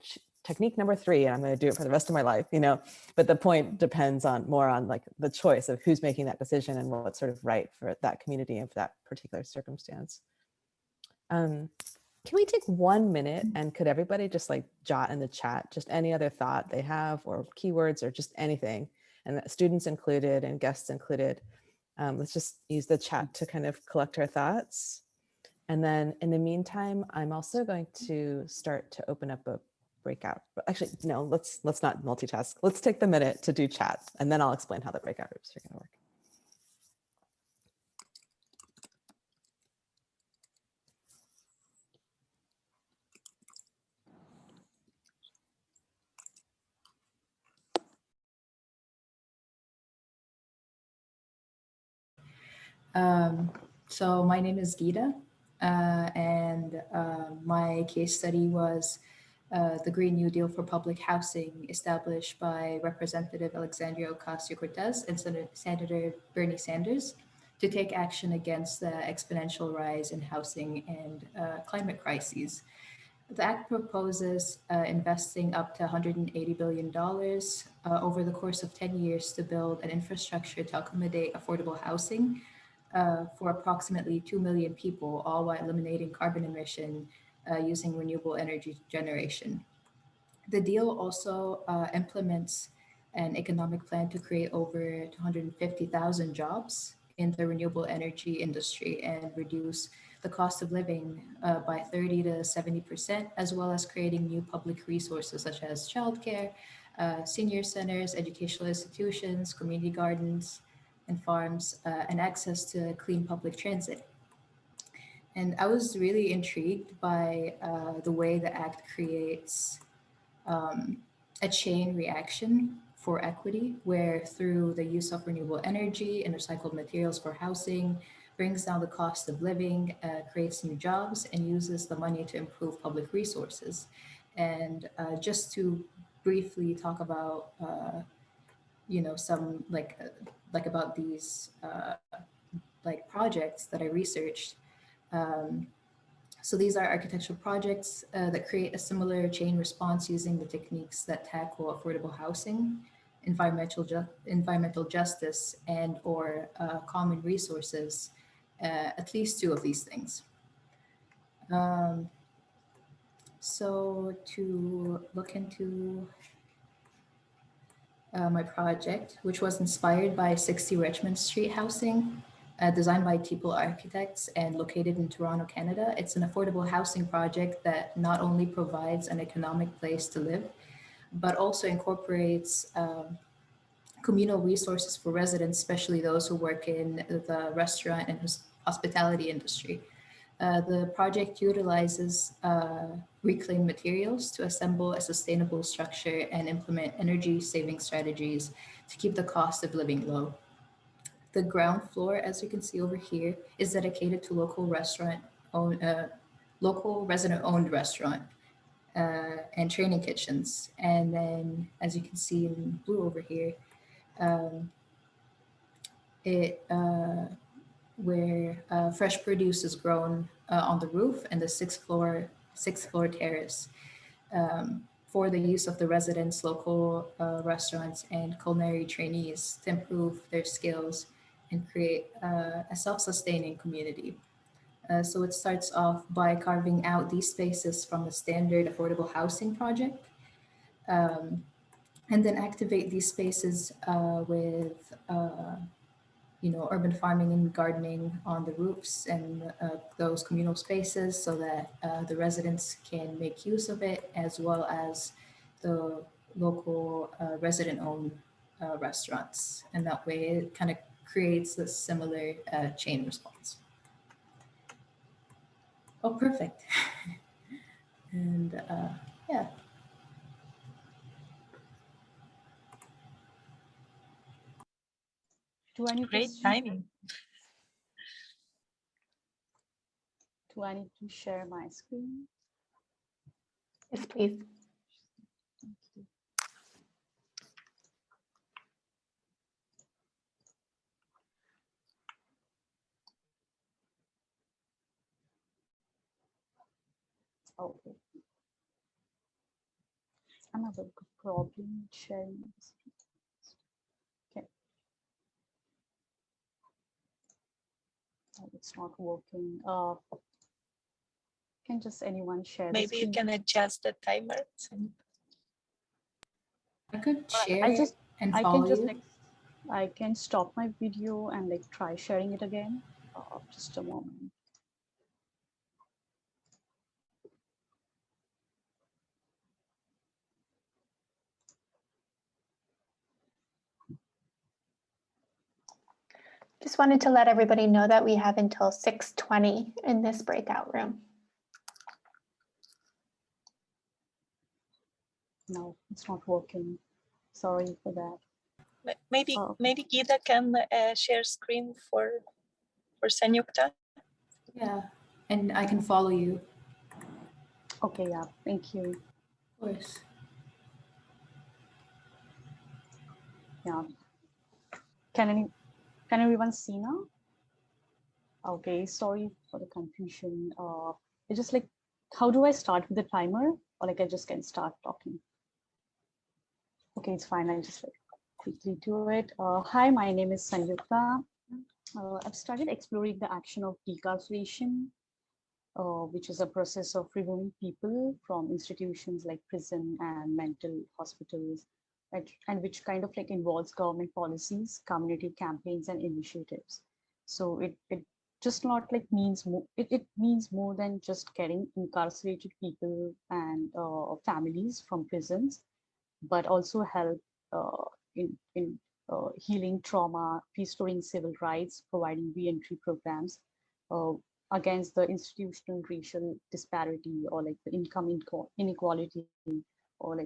technique number 3 and I'm going to do it for the rest of my life, you know, but the point depends on more on like the choice of who's making that decision and what's sort of right for that community and for that particular circumstance. Can we take 1 minute and could everybody just like jot in the chat just any other thought they have or keywords or just anything, and students included and guests included. Let's just use the chat to kind of collect our thoughts. And then in the meantime, I'm also going to start to open up a breakout. Actually, no, let's not multitask. Let's take the minute to do chat, and then I'll explain how the breakout groups are going to work.
So my name is Gita, and my case study was the Green New Deal for Public Housing established by Representative Alexandria Ocasio-Cortez and Senator Bernie Sanders to take action against the exponential rise in housing and climate crises. The act proposes investing up to $180 billion over the course of 10 years to build an infrastructure to accommodate affordable housing for approximately 2 million people, all while eliminating carbon emission using renewable energy generation. The deal also implements an economic plan to create over 250,000 jobs in the renewable energy industry and reduce the cost of living by 30 to 70%, as well as creating new public resources such as childcare, senior centers, educational institutions, community gardens, and farms, and access to clean public transit. And I was really intrigued by the way the act creates a chain reaction for equity, where through the use of renewable energy and recycled materials for housing, brings down the cost of living, creates new jobs, and uses the money to improve public resources. And just to briefly talk about, you know, some like about these like projects that I researched. So these are architectural projects that create a similar chain response using the techniques that tackle affordable housing environmental justice and or common resources, at least two of these things. So to look into my project, which was inspired by 60 Richmond Street housing, designed by People Architects and located in Toronto, Canada. It's an affordable housing project that not only provides an economic place to live, but also incorporates communal resources for residents, especially those who work in the restaurant and hospitality industry. The project utilizes reclaimed materials to assemble a sustainable structure and implement energy saving strategies to keep the cost of living low. The ground floor, as you can see over here, is dedicated to local resident-owned restaurant and training kitchens. And then, as you can see in blue over here, where fresh produce is grown on the roof and the sixth floor terrace for the use of the residents, local restaurants, and culinary trainees to improve their skills and create a self-sustaining community. So it starts off by carving out these spaces from the standard affordable housing project, and then activate these spaces with urban farming and gardening on the roofs and those communal spaces so that the residents can make use of it, as well as the local resident-owned restaurants. And that way it kind of creates a similar chain response. Oh, perfect. And yeah.
Do I need
Great timing.
Do I need to share my screen?
Yes, please.
Thank you. Okay. I'm having a problem sharing my screen. Okay. Oh, it's not working. Can just anyone share?
Maybe you can adjust the timer.
I could share and
I
follow
can just
you.
I can stop my video and try sharing it again. Just a moment.
Just wanted to let everybody know that we have until 6:20 in this breakout room.
No, it's not working. Sorry for that.
Maybe Gita can share screen for Sanyukta.
Yeah, and I can follow you.
Okay, yeah, thank you.
Of course.
Yeah. Can everyone see now? Okay, sorry for the confusion. It's just how do I start with the timer, or I just can start talking? Okay, it's fine. I just quickly do it. Hi, my name is Sanyukta. I've started exploring the action of decarceration, which is a process of removing people from institutions like prison and mental hospitals, and which kind of involves government policies, community campaigns, and initiatives. So it just not means more. It means more than just getting incarcerated people and families from prisons, but also help in healing trauma, restoring civil rights, providing re-entry programs against the institutional racial disparity, or the income inequality, or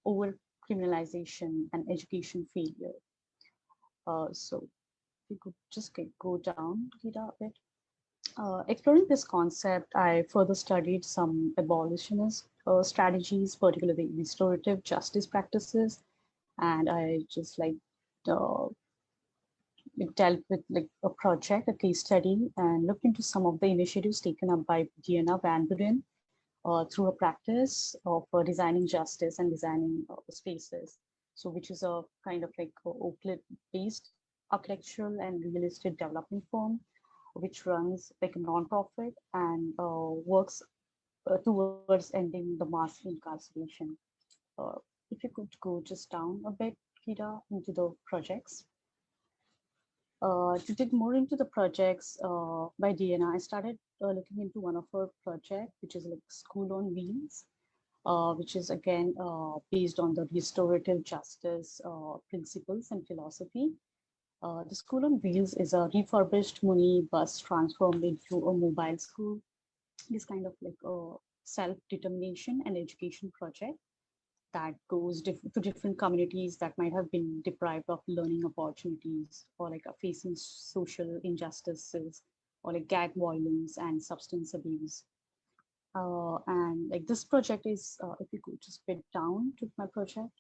over criminalization and education failure. So we could just go down a bit. Exploring this concept, I further studied some abolitionist strategies, particularly restorative justice practices, and I just dealt with a project, a case study, and looked into some of the initiatives taken up by Diana Van Buren through a practice of designing justice and designing spaces. So which is a kind of like Oakland-based architectural and real estate development firm, which runs like a nonprofit and works towards ending the mass incarceration. If you could go just down a bit, Kira, into the projects. To dig more into the projects by Diana, I started looking into one of her projects, which is like School on Wheels, which is again based on the restorative justice principles and philosophy. The School on Wheels is a refurbished Muni bus transformed into a mobile school. This kind of like a self-determination and education project that goes to different communities that might have been deprived of learning opportunities or like are facing social injustices or like gang violence and substance abuse. And like this project is, if you could just bit down to my project,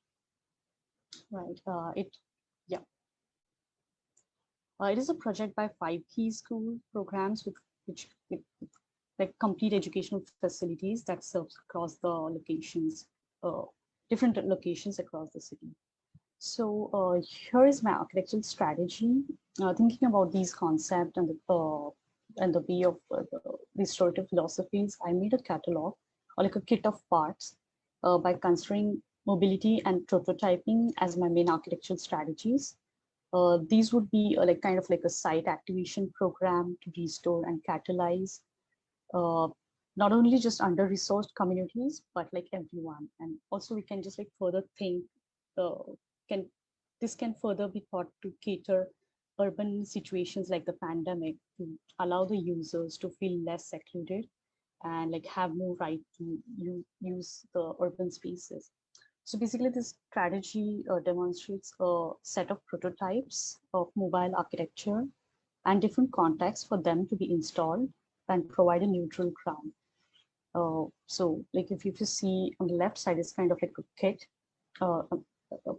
right? It is a project by 5 key school programs with like complete educational facilities that serves across the locations, different locations across the city. So here is my architectural strategy, thinking about these concepts and the way of the restorative philosophies. I made a catalog or like a kit of parts by considering mobility and prototyping as my main architectural strategies. These would be like kind of like a site activation program to restore and catalyze not only just under-resourced communities, but like everyone. And also we can just like further think, this can further be thought to cater urban situations like the pandemic to allow the users to feel less secluded and like have more right to use the urban spaces. So basically this strategy demonstrates a set of prototypes of mobile architecture and different contexts for them to be installed and provide a neutral ground. So like if you see on the left side, it's kind of like a kit, a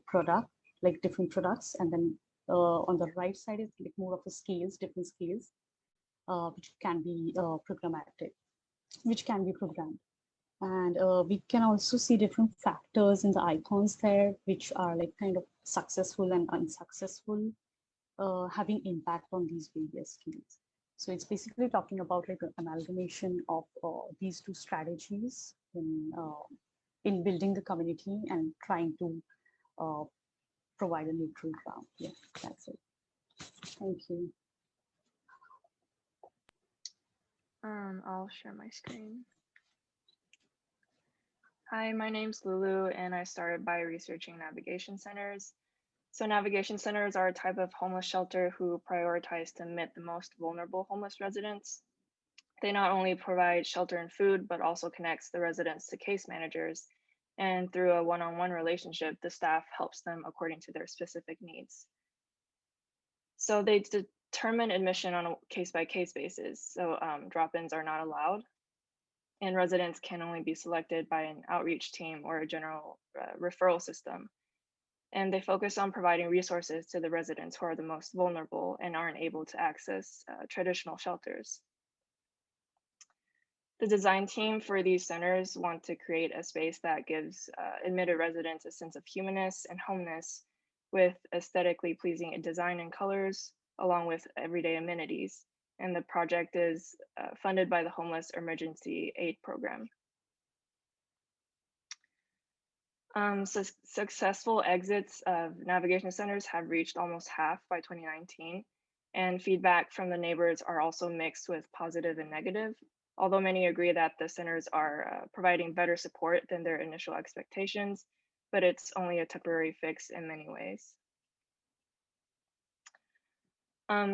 product, like different products. And then on the right side is like more of a scales, different scales, which can be programmatic, which can be programmed. And we can also see different factors in the icons there, which are like kind of successful and unsuccessful, having impact on these various skills. So it's basically talking about like an amalgamation of these two strategies in building the community and trying to provide a neutral ground. Yeah, that's it. Thank you.
I'll share my screen. Hi, my name's Lulu, and I started by researching navigation centers. So navigation centers are a type of homeless shelter who prioritize to meet the most vulnerable homeless residents. They not only provide shelter and food, but also connects the residents to case managers. And through a one-on-one relationship, the staff helps them according to their specific needs. So they determine admission on a case-by-case basis. So drop-ins are not allowed. And residents can only be selected by an outreach team or a general referral system. And they focus on providing resources to the residents who are the most vulnerable and aren't able to access traditional shelters. The design team for these centers want to create a space that gives admitted residents a sense of humanness and homeness with aesthetically pleasing design and colors, along with everyday amenities. And the project is funded by the Homeless Emergency Aid Program. So successful exits of navigation centers have reached almost half by 2019, and feedback from the neighbors are also mixed with positive and negative, although many agree that the centers are providing better support than their initial expectations, but it's only a temporary fix in many ways.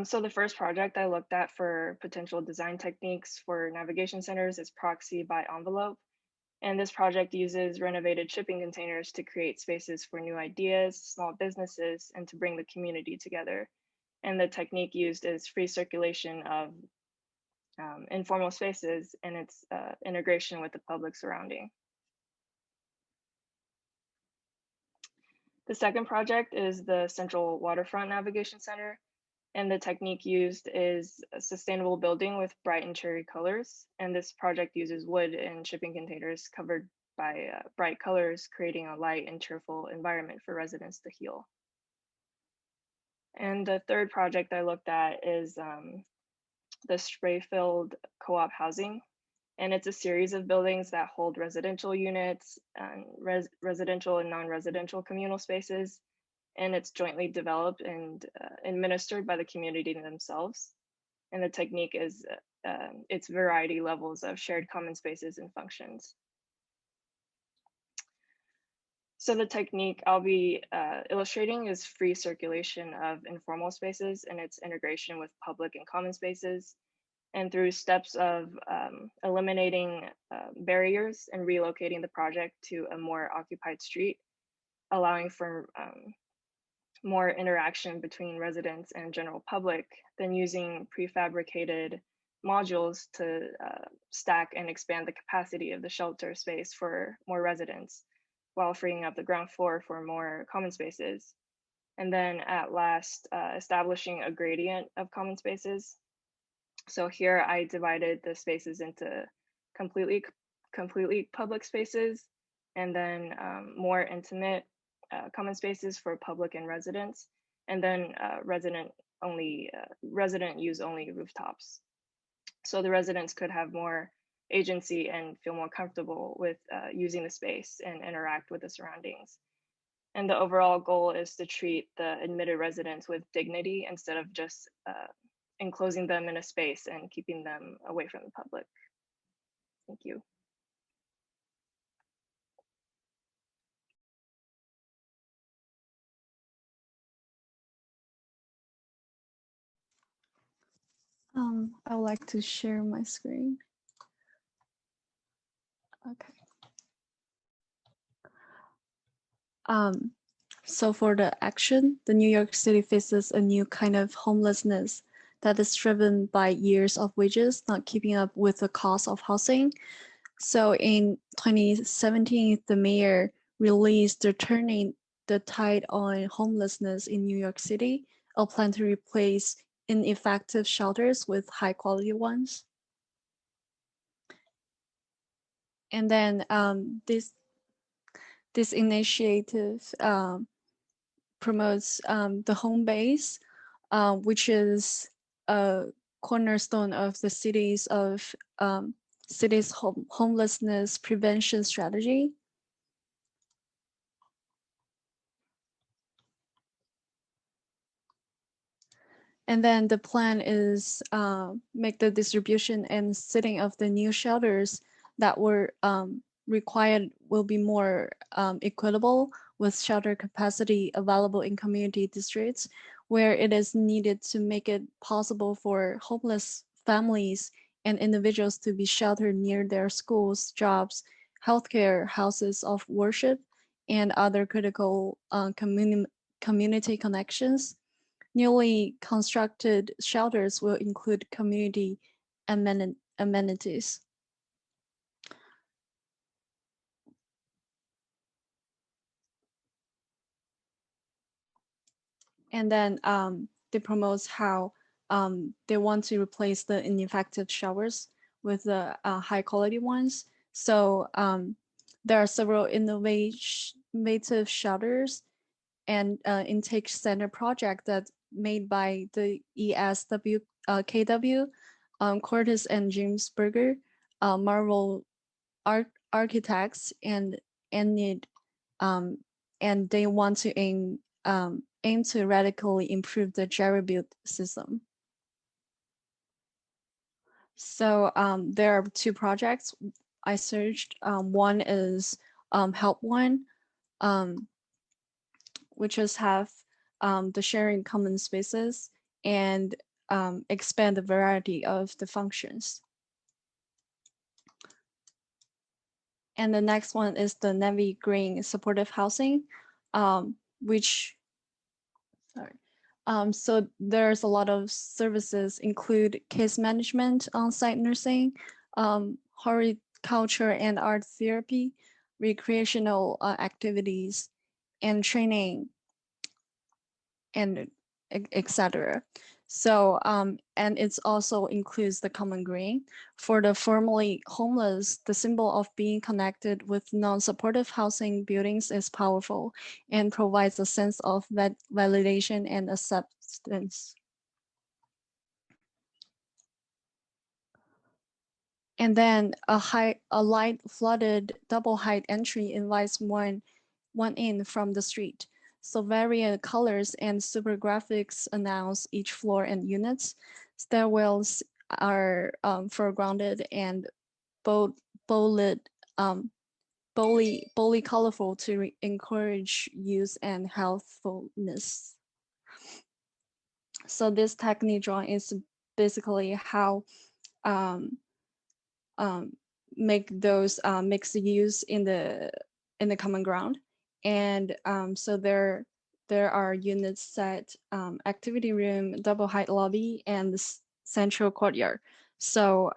So the first project I looked at for potential design techniques for navigation centers is proxy by envelope. And this project uses renovated shipping containers to create spaces for new ideas, small businesses, and to bring the community together. And the technique used is free circulation of informal spaces and its integration with the public surrounding. The second project is the Central Waterfront Navigation Center. And the technique used is a sustainable building with bright and cheery colors. And this project uses wood and shipping containers covered by bright colors, creating a light and cheerful environment for residents to heal. And the third project I looked at is the spray-filled co-op housing. And it's a series of buildings that hold residential units and residential and non-residential communal spaces. And it's jointly developed and administered by the community themselves. And the technique is its variety levels of shared common spaces and functions. So the technique I'll be illustrating is free circulation of informal spaces and its integration with public and common spaces, and through steps of eliminating barriers and relocating the project to a more occupied street, allowing for more interaction between residents and general public, than using prefabricated modules to stack and expand the capacity of the shelter space for more residents, while freeing up the ground floor for more common spaces. And then at last, establishing a gradient of common spaces. So here I divided the spaces into completely public spaces, and then more intimate common spaces for public and residents, and then resident use only rooftops. So the residents could have more agency and feel more comfortable with using the space and interact with the surroundings. And the overall goal is to treat the admitted residents with dignity instead of just enclosing them in a space and keeping them away from the public. Thank you.
I would like to share my screen. Okay. So for the action, the New York City faces a new kind of homelessness that is driven by years of wages not keeping up with the cost of housing. So in 2017, the mayor released the Turning the Tide on Homelessness in New York City, a plan to replace ineffective shelters with high quality ones. And then this initiative promotes the home base, which is a cornerstone of the city's homelessness prevention strategy. And then the plan is make the distribution and setting of the new shelters that were required will be more equitable with shelter capacity available in community districts where it is needed to make it possible for homeless families and individuals to be sheltered near their schools, jobs, healthcare, houses of worship, and other critical community connections. Newly constructed shelters will include community amenities. And then they promote how they want to replace the ineffective showers with the high quality ones. So there are several innovative shelters and intake center project that made by the KW, Curtis and James Berger, Marvel architects, and they want to aim to radically improve the jury build system. So there are two projects I searched. One is Help One, which is have the sharing common spaces and expand the variety of the functions. And the next one is the Navy Green supportive housing, which, so there's a lot of services include case management, on-site nursing, horticulture and art therapy, recreational activities, and training, and etc. So, and it's also includes the common green. For the formerly homeless, the symbol of being connected with non-supportive housing buildings is powerful and provides a sense of validation and acceptance. And then a light flooded double height entry invites one in from the street. So variant colors and super graphics announce each floor and units. Stairwells are foregrounded and boldly colorful to encourage use and healthfulness. So this technique drawing is basically how make those mixed use in the common ground. And so there are units set activity room, double height lobby, and the central courtyard. So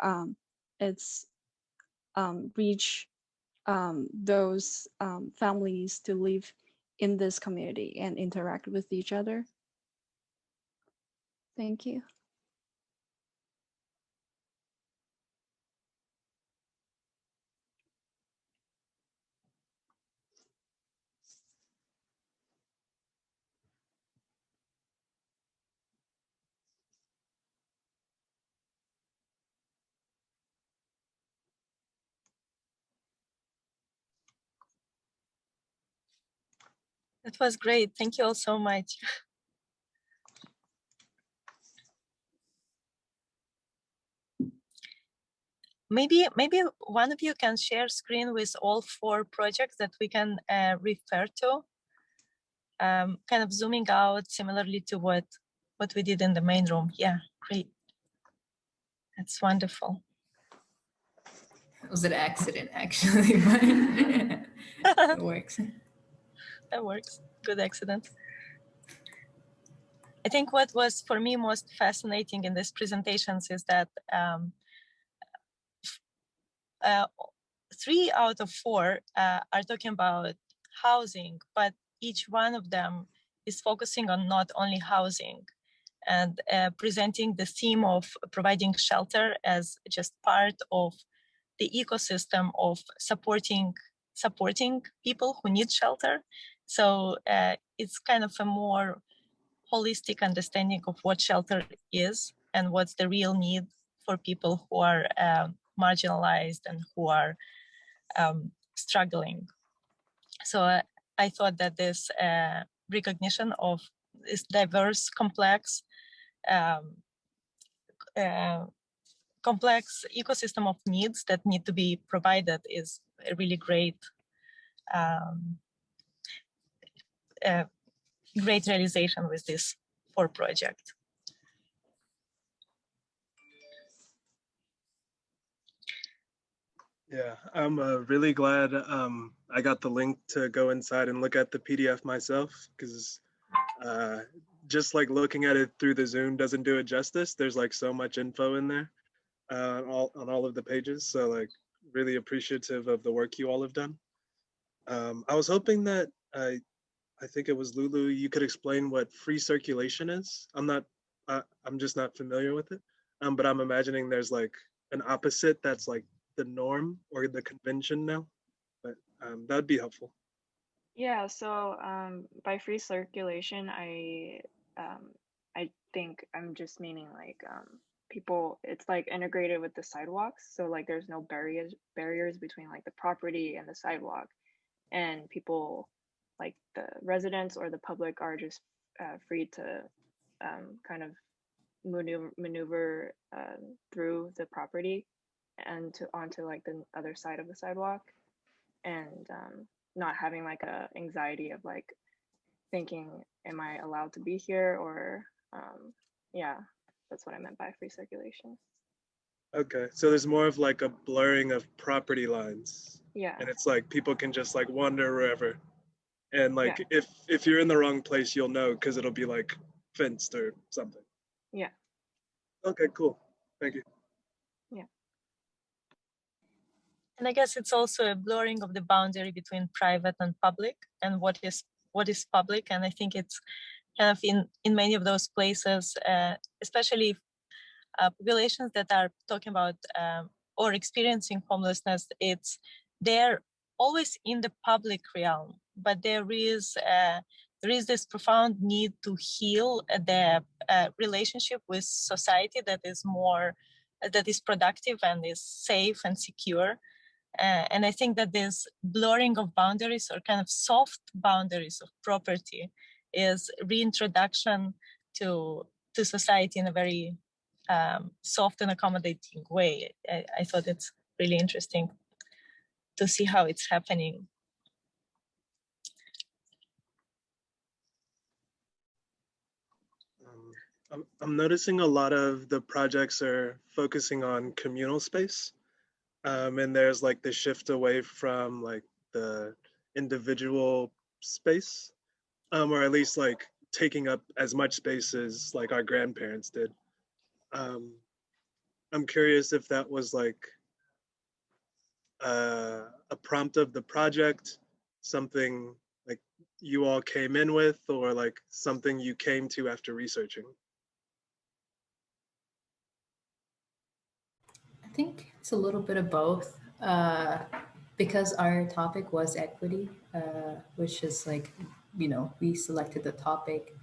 it's reach those families to live in this community and interact with each other. Thank you.
That was great. Thank you all so much. Maybe one of you can share screen with all 4 projects that we can refer to, kind of zooming out similarly to what we did in the main room. Yeah, great. That's wonderful.
It was an accident, actually, but it works.
That works. Good accident. I think what was for me most fascinating in these presentations is that 3 out of 4 are talking about housing, but each one of them is focusing on not only housing and presenting the theme of providing shelter as just part of the ecosystem of supporting people who need shelter. So it's kind of a more holistic understanding of what shelter is and what's the real need for people who are marginalized and who are struggling. So I thought that this recognition of this diverse, complex ecosystem of needs that need to be provided is a really great great realization with this 4 project.
Yeah, I'm really glad I got the link to go inside and look at the PDF myself, because just like looking at it through the Zoom doesn't do it justice. There's like so much info in there on all of the pages. So like really appreciative of the work you all have done. I was hoping that I think it was Lulu, you could explain what free circulation is. I'm just not familiar with it. But I'm imagining there's like an opposite that's like the norm or the convention now, but that'd be helpful.
Yeah, so by free circulation, I think I'm just meaning like people, it's like integrated with the sidewalks. So like there's no barriers between like the property and the sidewalk, and people like the residents or the public are just free to kind of maneuver through the property and onto like the other side of the sidewalk, and not having like a anxiety of like thinking, am I allowed to be here? Or yeah, that's what I meant by free circulation.
Okay, so there's more of like a blurring of property lines.
Yeah.
And it's like people can just like wander wherever. And like
yeah.
if you're in the wrong place, you'll know because it'll be like fenced or something.
Yeah.
Okay, cool. Thank you.
Yeah.
And I guess it's also a blurring of the boundary between private and public, and what is public. And I think it's kind of in many of those places, especially populations that are talking about or experiencing homelessness, they're always in the public realm, but there is this profound need to heal the relationship with society that is productive and is safe and secure. And I think that this blurring of boundaries, or kind of soft boundaries of property, is reintroduction to society in a very soft and accommodating way. I thought it's really interesting to see how it's happening.
I'm noticing a lot of the projects are focusing on communal space. And there's like the shift away from like the individual space, or at least like taking up as much space as like our grandparents did. I'm curious if that was like a prompt of the project, something like you all came in with, or like something you came to after researching.
I think it's a little bit of both, because our topic was equity, which is like, we selected the topic,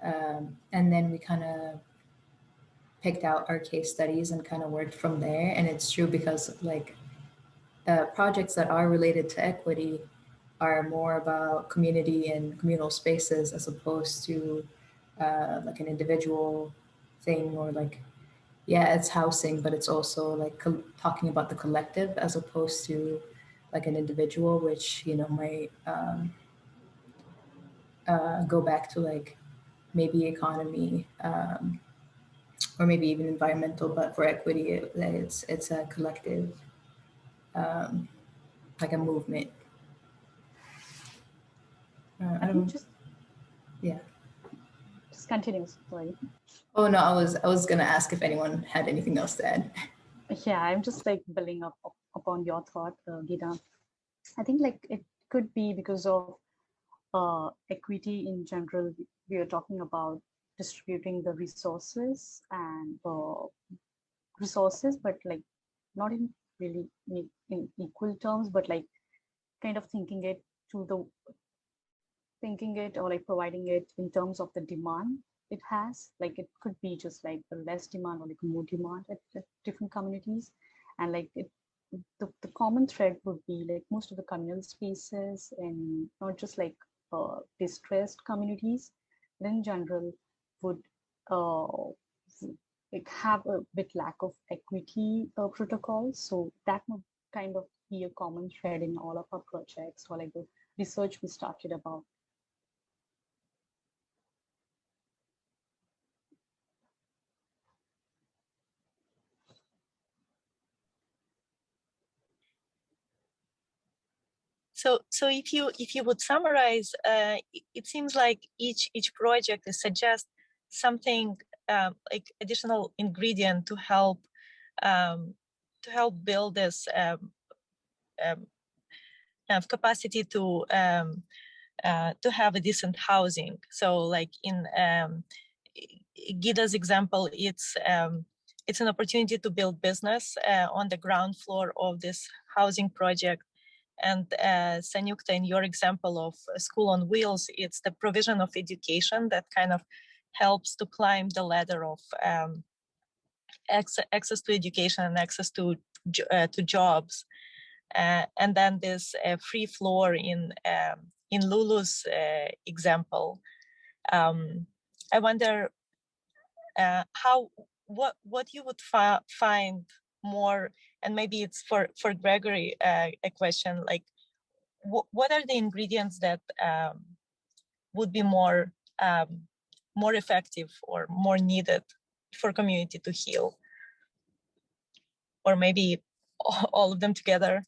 and then we kind of picked out our case studies and kind of worked from there. And it's true because like projects that are related to equity are more about community and communal spaces as opposed to like an individual thing, or like, yeah, it's housing, but it's also like talking about the collective as opposed to like an individual, which, might go back to like maybe economy, or maybe even environmental, but for equity, it's a collective, like a movement. I don't know. Yeah.
Just continue, sorry.
Oh no, I was gonna ask if anyone had anything else to add.
Yeah, I'm just like building up upon your thought, Gita. I think like it could be because of equity in general. We are talking about distributing the resources and but like not in really in equal terms, but like kind of thinking it or like providing it in terms of the demand it has. Like it could be just like the less demand or like more demand at different communities, and like the common thread would be like most of the communal spaces, and not just like distressed communities, but in general would like have a bit lack of equity protocols. So that would kind of be a common thread in all of our projects, or like the research we started about.
So if you would summarize, it seems like each project suggests something like additional ingredient to help build this have capacity to have a decent housing. So like in Gita's example, it's an opportunity to build business on the ground floor of this housing project. And Sanyukta, in your example of School on Wheels, it's the provision of education that kind of helps to climb the ladder of access to education and access to jobs. And then this free floor in Lulu's example. I wonder what you would find more, and maybe it's for Gregory a question, like what are the ingredients that would be more effective or more needed for community to heal, or maybe all of them together?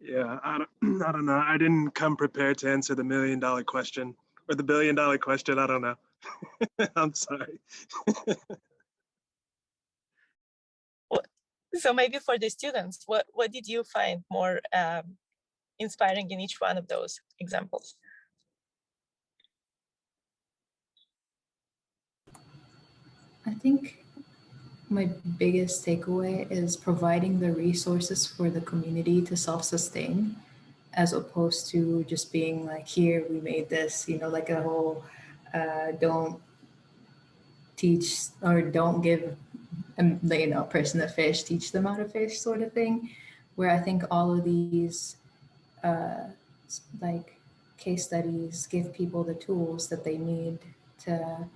Yeah, I don't know. I didn't come prepared to answer the $1 million question or the $1 billion question. I don't know. I'm sorry.
So maybe for the students, what did you find more inspiring in each one of those examples.
I think my biggest takeaway is providing the resources for the community to self-sustain, as opposed to just being like, here, we made this, you know, like a whole don't teach or don't give a person a fish, teach them how to fish sort of thing, where I think all of these like case studies give people the tools that they need to,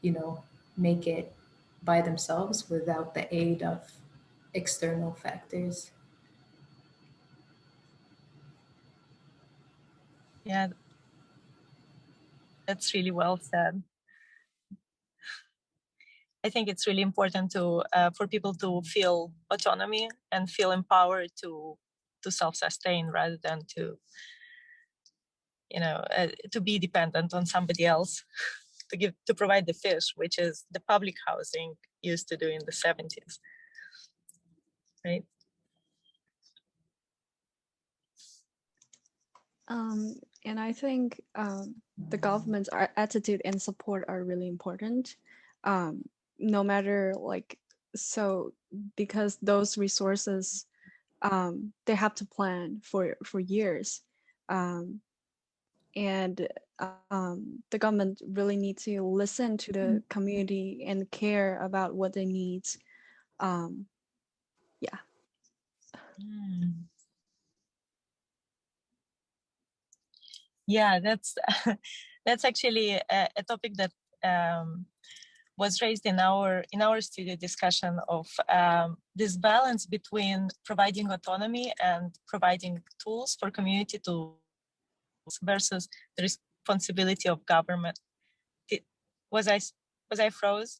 you know, make it by themselves without the aid of external factors.
Yeah, that's really well said. I think it's really important to for people to feel autonomy and feel empowered to self-sustain rather than to, you know, to be dependent on somebody else to provide the fish, which is the public housing used to do in the 70s, right?
And I think the government's attitude and support are really important. No matter like, so because those resources, they have to plan for years. And the government really needs to listen to the community and care about what they need. Yeah.
Yeah, that's actually a topic that was raised in our studio discussion of this balance between providing autonomy and providing tools for community to versus the responsibility of government. Was I froze?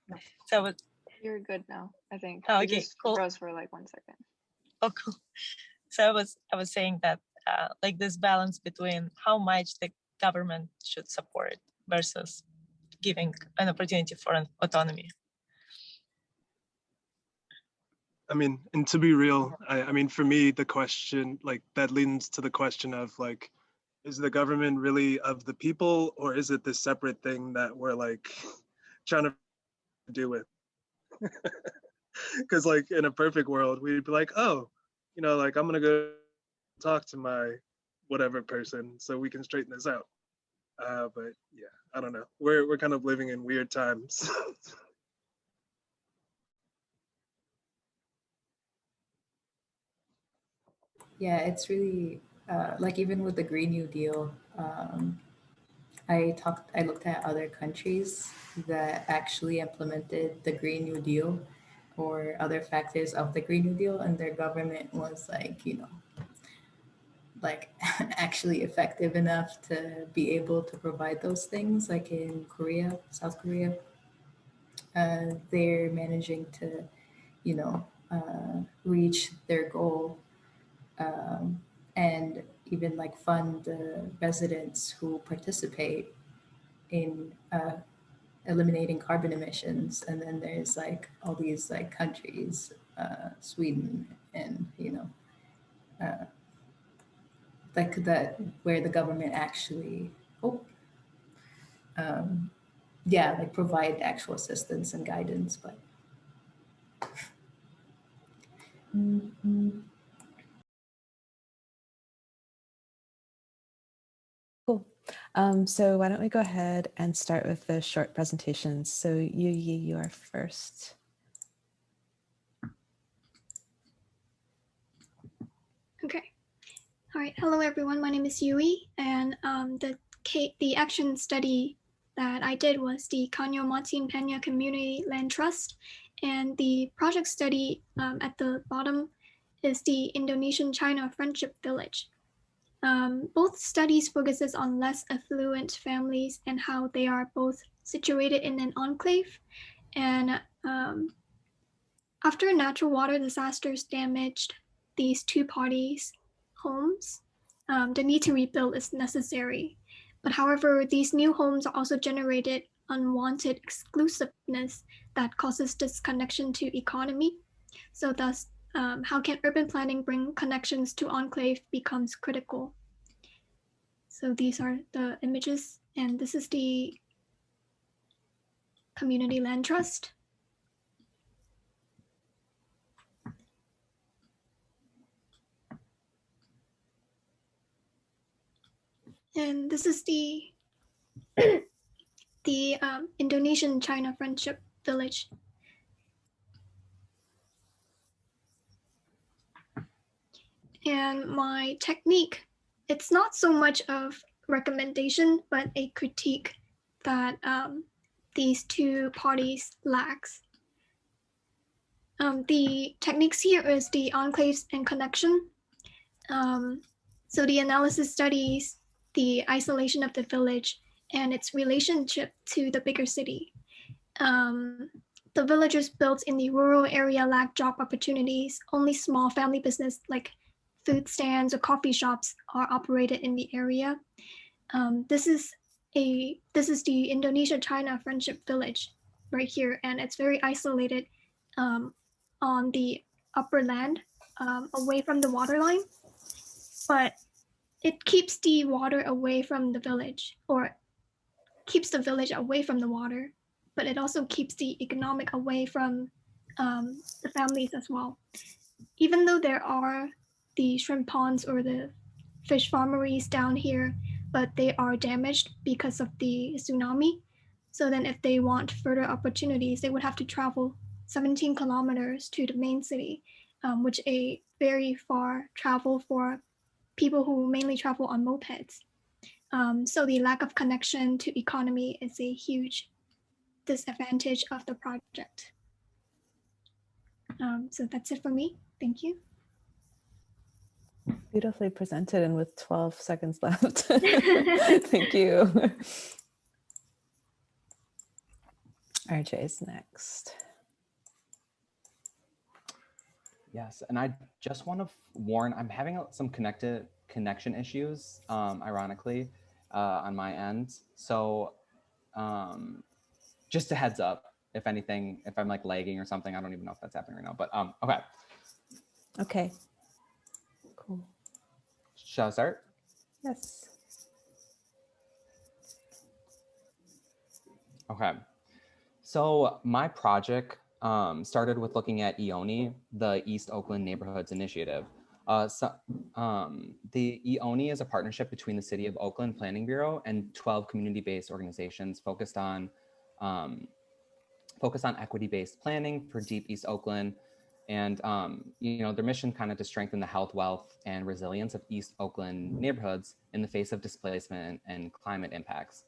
No.
So
you're good now, I think.
Oh,
You
okay,
just
cool.
froze for like 1 second.
Oh, cool. So I was saying that like this balance between how much the government should support versus giving an opportunity for an autonomy.
I mean, and to be real, I mean, for me, the question, like, that leads to the question of, like, is the government really of the people, or is it this separate thing that we're, like, trying to do with? Because, like, in a perfect world, we'd be like, oh, you know, like, I'm going to go talk to my whatever person so we can straighten this out. But, yeah, I don't know. We're kind of living in weird times.
Yeah, it's really like even with the Green New Deal, I looked at other countries that actually implemented the Green New Deal or other factors of the Green New Deal, and their government was like, you know, like actually effective enough to be able to provide those things. Like in Korea, South Korea, they're managing to, you know, reach their goal. And even like fund the residents who participate in eliminating carbon emissions. And then there's like all these like countries, Sweden and, you know, like that where the government actually, yeah, like provide actual assistance and guidance, but.
Cool. So why don't we go ahead and start with the short presentations. So you are first.
Okay. All right. Hello, everyone. My name is Yui, and the action study that I did was the Caño Martin Peña Community Land Trust, and the project study at the bottom is the Indonesian-China Friendship Village. Both studies focuses on less affluent families and how they are both situated in an enclave. And after natural water disasters damaged these two parties' homes, the need to rebuild is necessary. But however, these new homes are also generated unwanted exclusiveness that causes disconnection to economy. So thus, how can urban planning bring connections to enclave becomes critical. So these are the images, and this is the community land trust. And this is the Indonesian-China Friendship Village. And my technique, it's not so much of recommendation, but a critique that these two parties lacks. The techniques here is the enclaves and connection. So the analysis studies the isolation of the village and its relationship to the bigger city. The villagers built in the rural area lack job opportunities. Only small family business like food stands or coffee shops are operated in the area. This is the Indonesia-China Friendship Village right here, and it's very isolated on the upper land, away from the water line, but it keeps the water away from the village, or keeps the village away from the water, but it also keeps the economic away from the families as well. Even though there are the shrimp ponds or the fish farmeries down here, but they are damaged because of the tsunami. So then if they want further opportunities, they would have to travel 17 kilometers to the main city, which a very far travel for people who mainly travel on mopeds. So the lack of connection to economy is a huge disadvantage of the project. So that's it for me. Thank you.
Beautifully presented and with 12 seconds left. Thank you. RJ is next.
Yes, and I just want to warn, I'm having some connection issues, ironically, on my end. So just a heads up, if anything, if I'm like lagging or something, I don't even know if that's happening right now, but okay.
Okay, cool.
Shall I start?
Yes.
Okay, so my project started with looking at EONI, the East Oakland Neighborhoods Initiative. The EONI is a partnership between the City of Oakland Planning Bureau and 12 community-based organizations focused on equity-based planning for Deep East Oakland, and their mission kind of to strengthen the health, wealth, and resilience of East Oakland neighborhoods in the face of displacement and climate impacts.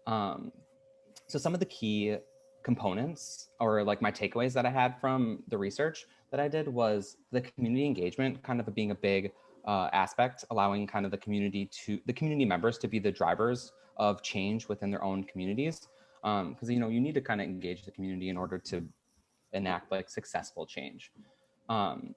So some of the key components, or like my takeaways that I had from the research that I did, was the community engagement kind of being a big aspect, allowing kind of the community members to be the drivers of change within their own communities. Because you need to kind of engage the community in order to enact like successful change. And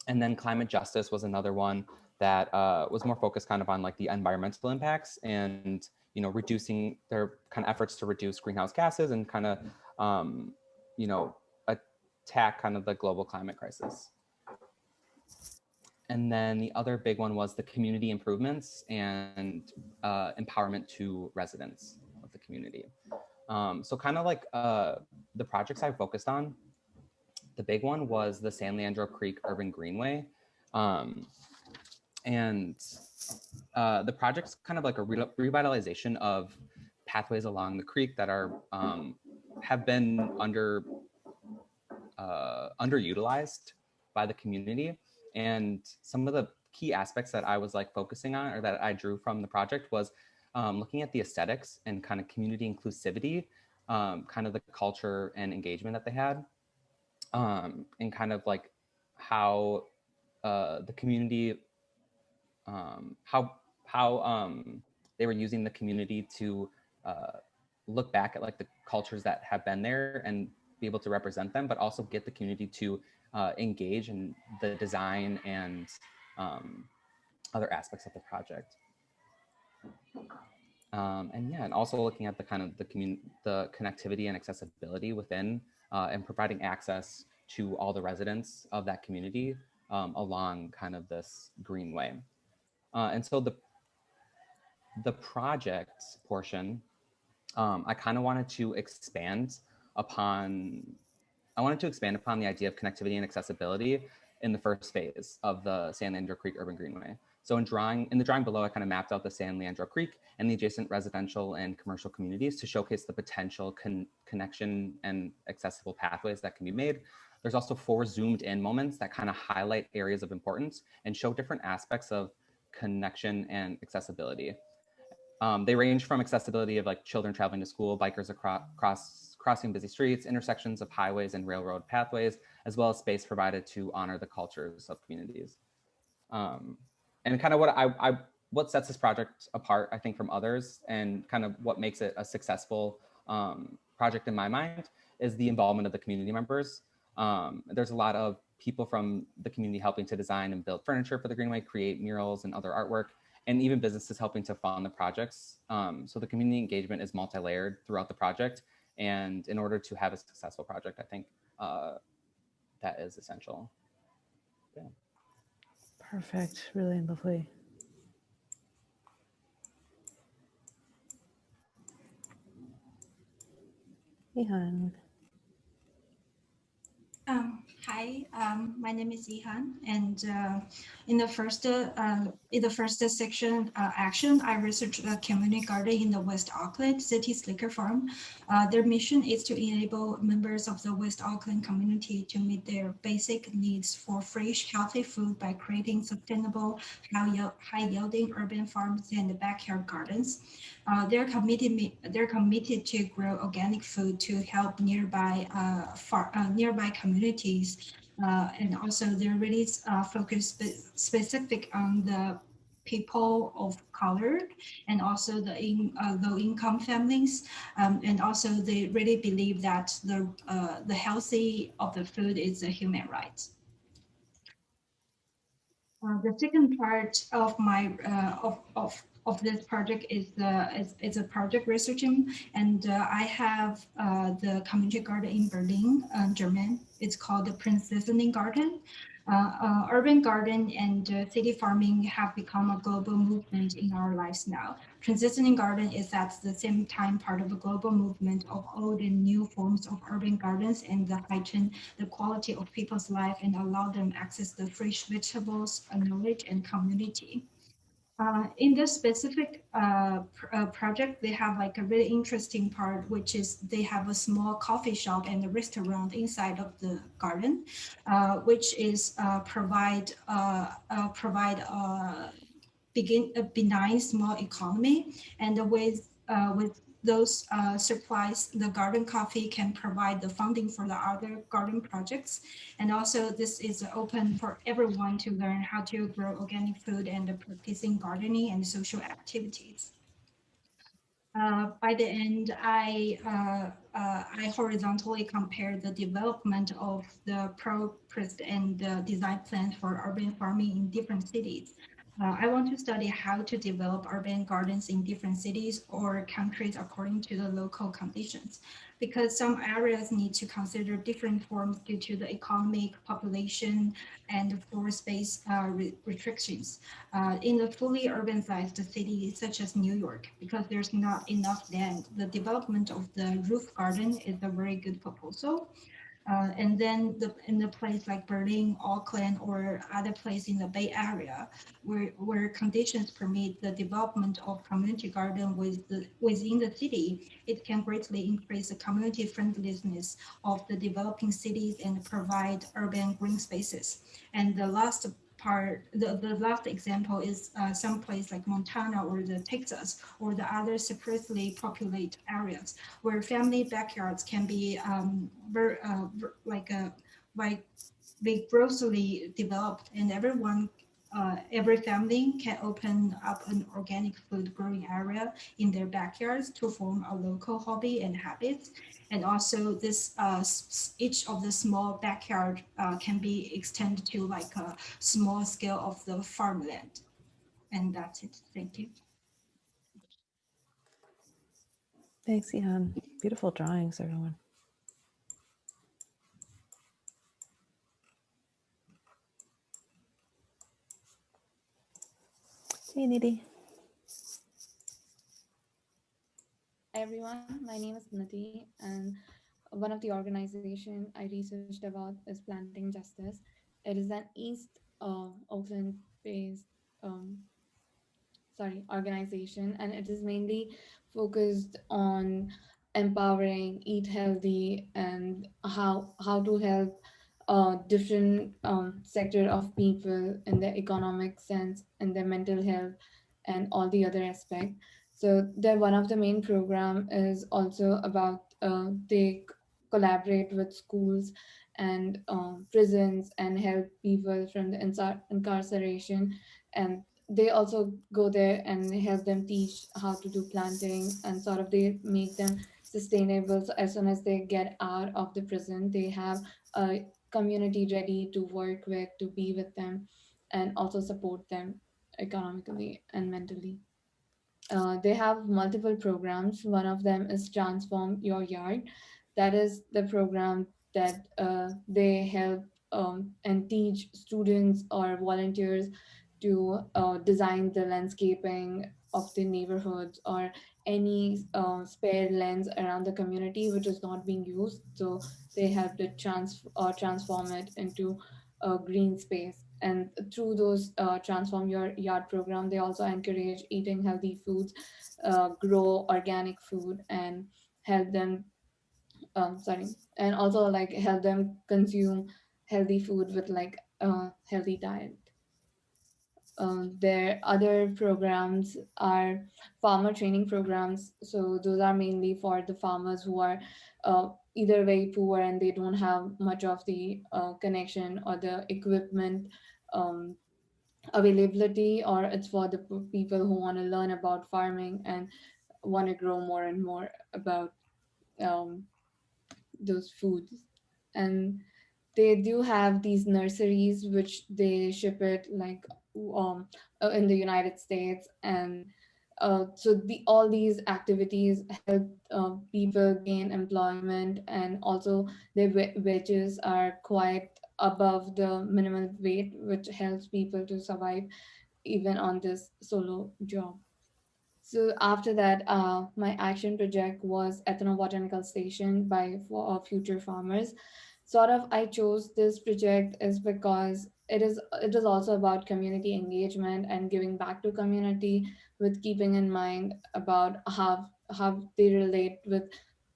then climate justice was another one that was more focused kind of on like the environmental impacts and reducing their kind of efforts to reduce greenhouse gases and kind of attack kind of the global climate crisis. And then the other big one was the community improvements and empowerment to residents of the community. So kind of like the projects I focused on, the big one was the San Leandro Creek Urban Greenway. And the project's kind of like a revitalization of pathways along the creek that are have been underutilized by the community. And some of the key aspects that I was like focusing on, or that I drew from the project, was looking at the aesthetics and kind of community inclusivity, kind of the culture and engagement that they had, and kind of like how the community, how they were using the community to look back at like the cultures that have been there and be able to represent them, but also get the community to engage in the design and other aspects of the project. And also looking at the kind of the connectivity and accessibility within and providing access to all the residents of that community along kind of this greenway. And so the project portion, I kind of wanted to expand upon the idea of connectivity and accessibility in the first phase of the San Leandro Creek Urban Greenway. So in the drawing below, I kind of mapped out the San Leandro Creek and the adjacent residential and commercial communities to showcase the potential connection and accessible pathways that can be made. There's also 4 zoomed in moments that kind of highlight areas of importance and show different aspects of connection and accessibility. They range from accessibility of like children traveling to school, bikers crossing busy streets, intersections of highways and railroad pathways, as well as space provided to honor the cultures of communities. And kind of what sets this project apart, I think, from others, and kind of what makes it a successful project in my mind, is the involvement of the community members. There's a lot of people from the community helping to design and build furniture for the Greenway, create murals and other artwork, and even businesses helping to fund the projects. So the community engagement is multi-layered throughout the project. And in order to have a successful project, I think that is essential. Yeah.
Perfect, really lovely. Ihan.
Hi, my name is Ihan, and in the first section action, I researched a community garden in the West Oakland City's liquor farm. Their mission is to enable members of the West Oakland community to meet their basic needs for fresh, healthy food by creating sustainable, high-yielding urban farms and backyard gardens. They're committed to grow organic food to help nearby communities, and also they're really focused specific on the people of color and also the low-income families, and also they really believe that the healthy of the food is a human right. The second part of my of this project is a project researching, and I have the community garden in Berlin, Germany. It's called the Prinzessinnen Garden. Urban garden and city farming have become a global movement in our lives now. Prinzessinnen Garden is at the same time part of a global movement of old and new forms of urban gardens and heighten the quality of people's life and allow them access the fresh vegetables, knowledge, and community. In this specific project, they have like a really interesting part, which is they have a small coffee shop and a restaurant inside of the garden, which is provide a benign small economy, and with those supplies, the garden coffee can provide the funding for the other garden projects. And also this is open for everyone to learn how to grow organic food and practicing gardening and social activities. By the end, I horizontally compared the development of the progress and the design plans for urban farming in different cities. I want to study how to develop urban gardens in different cities or countries according to the local conditions, because some areas need to consider different forms due to the economic, population, and floor space restrictions. In the fully urbanized cities such as New York, because there's not enough land, the development of the roof garden is a very good proposal. And then in the place like Berlin, Oakland, or other place in the Bay Area, where conditions permit the development of community garden within the city, it can greatly increase the community friendliness of the developing cities and provide urban green spaces. And the last part, the last example is some place like Montana or the Texas or the other sparsely populated areas where family backyards can be grossly developed, and every family can open up an organic food growing area in their backyards to form a local hobby and habits. And also this each of the small backyard can be extended to like a small scale of the farmland. And that's it. Thank you.
Thanks, Ihan. Beautiful drawings, everyone. Nidhi.
Hi everyone, my name is Nidhi, and one of the organization I researched about is Planting Justice. It is an East Oakland based organization, and it is mainly focused on empowering, eat healthy, and how to help different sector of people in their economic sense and their mental health and all the other aspect. So one of the main program is also about they collaborate with schools and prisons and help people from the incarceration, and they also go there and help them teach how to do planting, and sort of they make them sustainable. So as soon as they get out of the prison, they have a community ready to work with, to be with them, and also support them economically and mentally. They have multiple programs. One of them is Transform Your Yard. That is the program that they help and teach students or volunteers to design the landscaping of the neighborhoods or any spare lands around the community which is not being used. So they help to transform it into a green space. And through those Transform Your Yard program, they also encourage eating healthy foods, grow organic food, and help them and also like help them consume healthy food with like a healthy diet. Their other programs are farmer training programs. So those are mainly for the farmers who are either very poor and they don't have much of the connection or the equipment availability, or it's for the people who want to learn about farming and want to grow more and more about um, those foods. And they do have these nurseries which they ship it like in the United States, and so all these activities help people gain employment, and also their wages are quite above the minimum wage, which helps people to survive even on this solo job. So after that, my action project was ethnobotanical station by for future farmers. Sort of, I chose this project is because it is also about community engagement and giving back to community, with keeping in mind about how they relate with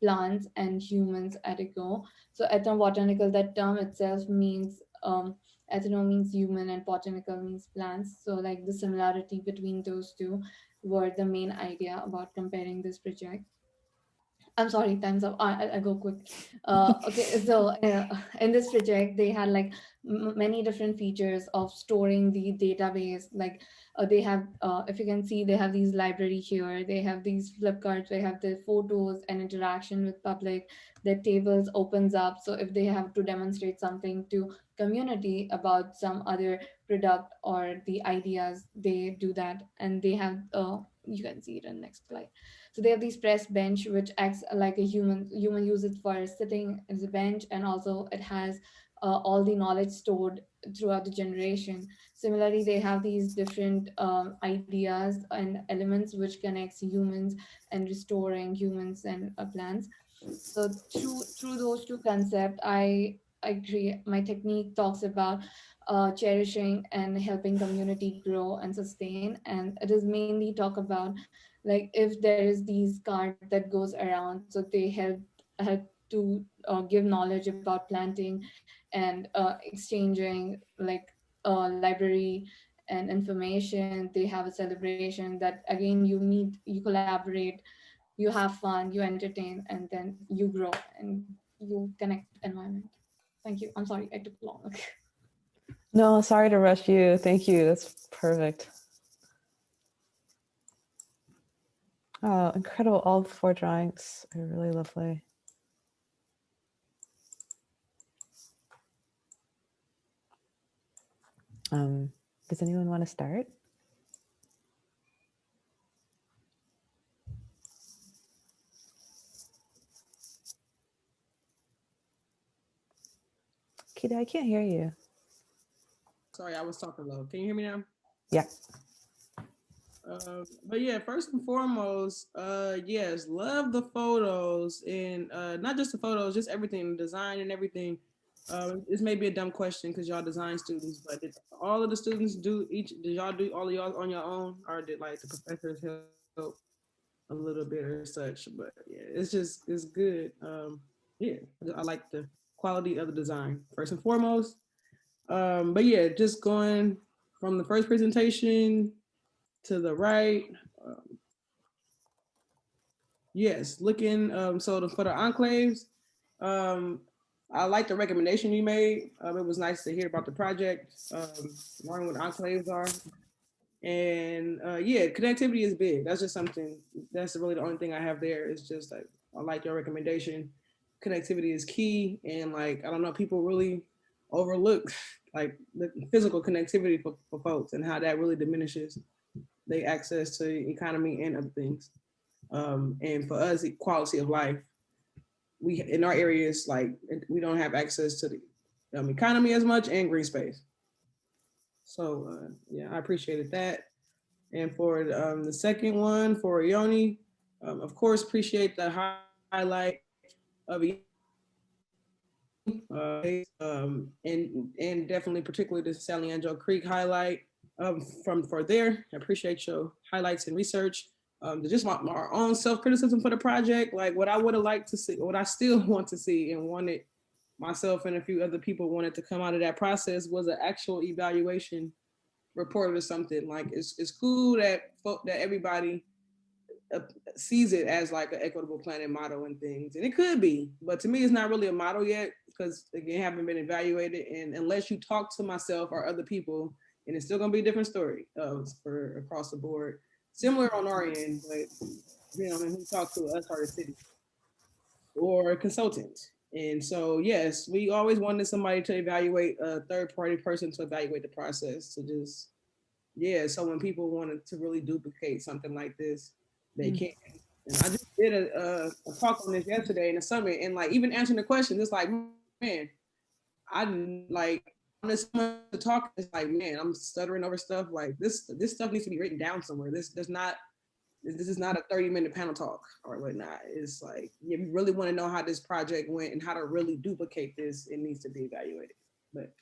plants and humans at a go. So ethnobotanical, that term itself means ethno means human and botanical means plants. So like the similarity between those two were the main idea about comparing this project. I'm sorry, time's up. I go quick. Okay, so in this project, they had like many different features of storing the database. Like they have, if you can see, they have these library here. They have these flip cards. They have the photos and interaction with public. Their tables opens up. So if they have to demonstrate something to community about some other product or the ideas, they do that. And they have, you can see it in the next slide. So they have these press bench, which acts like a human use it for sitting as a bench, and also it has all the knowledge stored throughout the generation. Similarly, they have these different ideas and elements which connects humans and restoring humans and plants. So through those two concepts, I create my technique talks about cherishing and helping community grow and sustain, and it is mainly talk about like if there is these card that goes around, so they help to give knowledge about planting and exchanging like library and information. They have a celebration that again you meet, you collaborate, you have fun, you entertain, and then you grow and you connect environment. Thank you. I'm sorry I took long.
No, sorry to rush you. Thank you. That's perfect. Oh, incredible. All 4 drawings are really lovely. Does anyone want to start? Kita, I can't hear you.
Sorry, I was talking low. Can you hear me now?
Yeah.
But yeah, first and foremost, yes, love the photos and not just the photos, just everything, the design and everything. This may be a dumb question because y'all design students, but did all of the students did y'all do all of y'all on your own, or did like the professors help a little bit or such? But yeah, it's good. Yeah, I like the quality of the design first and foremost. But yeah, just going from the first presentation to the right. Yes, looking for the enclaves, I like the recommendation you made. It was nice to hear about the project, learn what enclaves are. And yeah, connectivity is big. That's just something, that's really the only thing I have there. It's just like, I like your recommendation. Connectivity is key. And like, I don't know, people really overlook like the physical connectivity for folks and how that really diminishes their access to economy and other things. And for us, quality of life, we in our areas, like we don't have access to the economy as much and green space. So yeah, I appreciated that. And for the second one for Ione, of course, appreciate the highlight of and definitely particularly the Leandro Creek highlight for there. I appreciate your highlights and research. Just our own self-criticism for the project, like what I would have liked to see, what I still want to see and wanted myself and a few other people wanted to come out of that process was an actual evaluation report or something. Like it's cool that everybody sees it as like an equitable planning model and things, and it could be, but to me it's not really a model yet because again, haven't been evaluated, and unless you talk to myself or other people, and it's still gonna be a different story for across the board. Similar on our end, but you know, who talk to us or the city or a consultant. And so yes, we always wanted somebody to evaluate, a third party person to evaluate the process, to just yeah. So when people wanted to really duplicate something like this, they can. And I just did a talk on this yesterday in the summit, and like even answering the questions, it's like, man, I didn't like honest to talk. It's like, man, I'm stuttering over stuff. Like this stuff needs to be written down somewhere. This is not a 30-minute panel talk or whatnot. It's like, if you really want to know how this project went and how to really duplicate this, it needs to be evaluated. But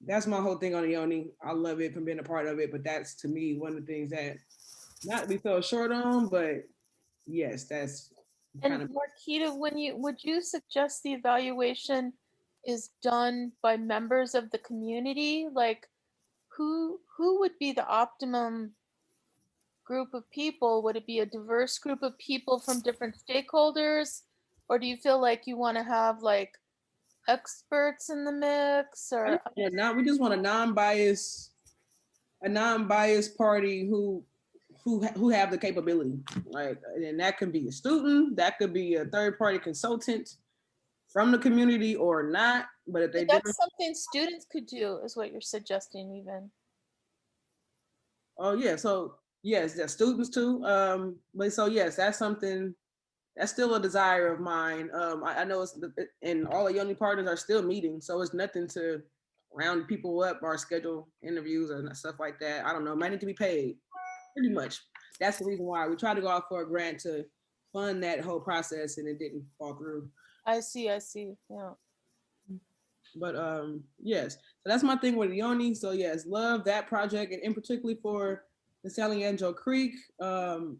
that's my whole thing on Ione. I love it from being a part of it, but that's to me one of the things that not we fell short on, but yes, that's
kind of. Marquita, would you suggest the evaluation is done by members of the community? Like, who would be the optimum group of people? Would it be a diverse group of people from different stakeholders, or do you feel like you want to have like experts in the mix? Or
now we just want a non-biased party who have the capability, like, and that could be a student, that could be a third-party consultant from the community or not. But if
that's something students could do, is what you're suggesting, even.
Oh yeah, so yes, there's students too. But so yes, that's something that's still a desire of mine. I know it's, and all the Ione partners are still meeting, so it's nothing to round people up or schedule interviews or stuff like that. I don't know, might need to be paid, pretty much. That's the reason why we tried to go out for a grant to fund that whole process, and it didn't fall through.
I see, yeah.
But yes, so that's my thing with Ione. So yes, love that project, and in particularly for the Leandro Creek.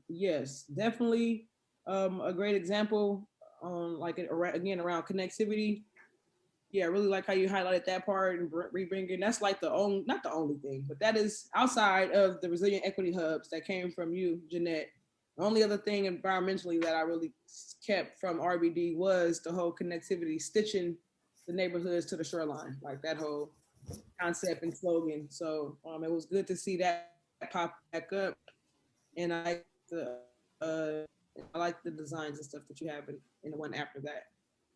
Yes, definitely a great example on like again around connectivity. Yeah, I really like how you highlighted that part and rebringing. That's like not the only thing, but that is outside of the resilient equity hubs that came from you, Janette. The only other thing environmentally that I really kept from RBD was the whole connectivity, stitching the neighborhoods to the shoreline, like that whole concept and slogan. So it was good to see that pop back up, and I like the designs and stuff that you have in the one after that.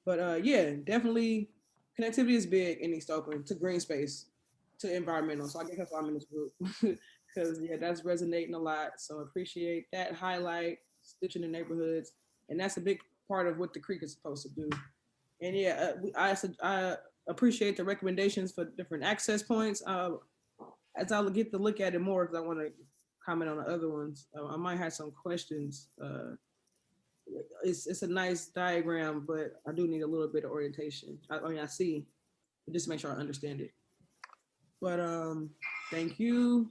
But yeah, definitely connectivity is big in East Oakland, to green space, to environmental. So I guess that's why I'm in this group, because yeah, that's resonating a lot. So appreciate that highlight, stitching the neighborhoods, and that's a big part of what the creek is supposed to do. And yeah, I appreciate the recommendations for different access points. As I'll get to look at it more, because I want to comment on the other ones. I might have some questions. It's a nice diagram, but I do need a little bit of orientation. I mean, I see, but just make sure I understand it. But thank you.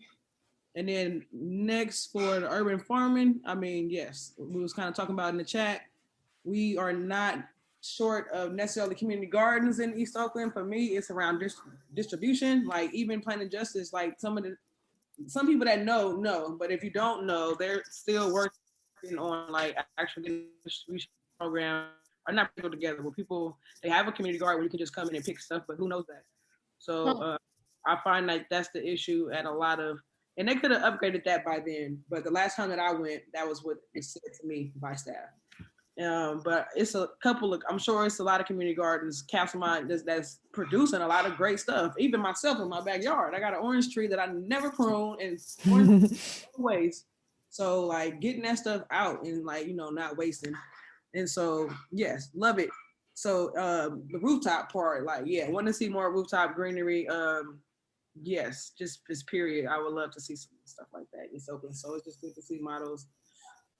And then next for the urban farming, I mean, yes, we was kind of talking about in the chat, we are not short of necessarily community gardens in East Oakland. For me, it's around distribution, like even planning justice, like some people that know, but if you don't know, they're still working on like actually distribution program, or not people together, where people, they have a community garden where you can just come in and pick stuff, but who knows that? So I find like that's the issue at a lot of, and they could have upgraded that by then, but the last time that I went, that was what it said to me by staff. But it's a couple of, I'm sure it's a lot of community gardens, Castlemont that's producing a lot of great stuff. Even myself in my backyard, I got an orange tree that I never prune in ways. So like getting that stuff out and like, you know, not wasting. And so, yes, love it. So the rooftop part, like, yeah, want to see more rooftop greenery. Yes, just period. I would love to see some stuff like that. It's open. So it's just good to see models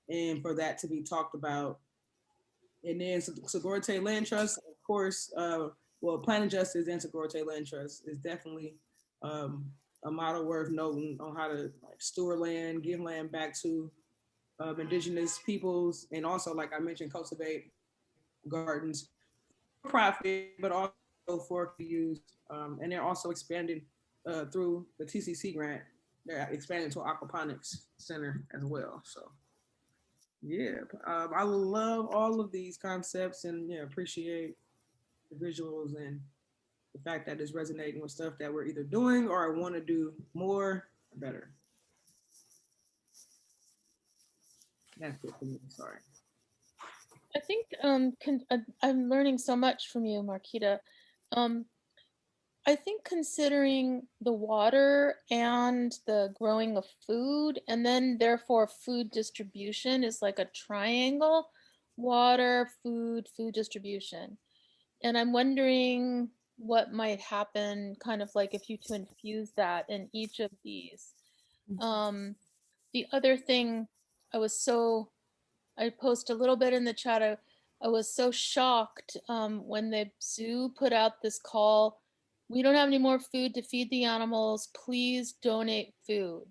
and for that to be talked about. And then Segurite Land Trust, of course, well, Planning Justice and Segurite Land Trust is definitely a model worth noting on how to like steward land, give land back to indigenous peoples, and also, like I mentioned, cultivate gardens for profit, but also for use. And they're also expanding through the TCC grant. They're expanding to aquaponics center as well. So. Yeah, I love all of these concepts and yeah, appreciate the visuals and the fact that it's resonating with stuff that we're either doing or want to do more or better. That's it for me, sorry.
I think I'm learning so much from you, Marquita. I think considering the water and the growing of food, and then therefore food distribution is like a triangle: water, food, food distribution. And I'm wondering what might happen, kind of like if you to infuse that in each of these. The other thing, I post a little bit in the chat. I was so shocked when the zoo put out this call: we don't have any more food to feed the animals. Please donate food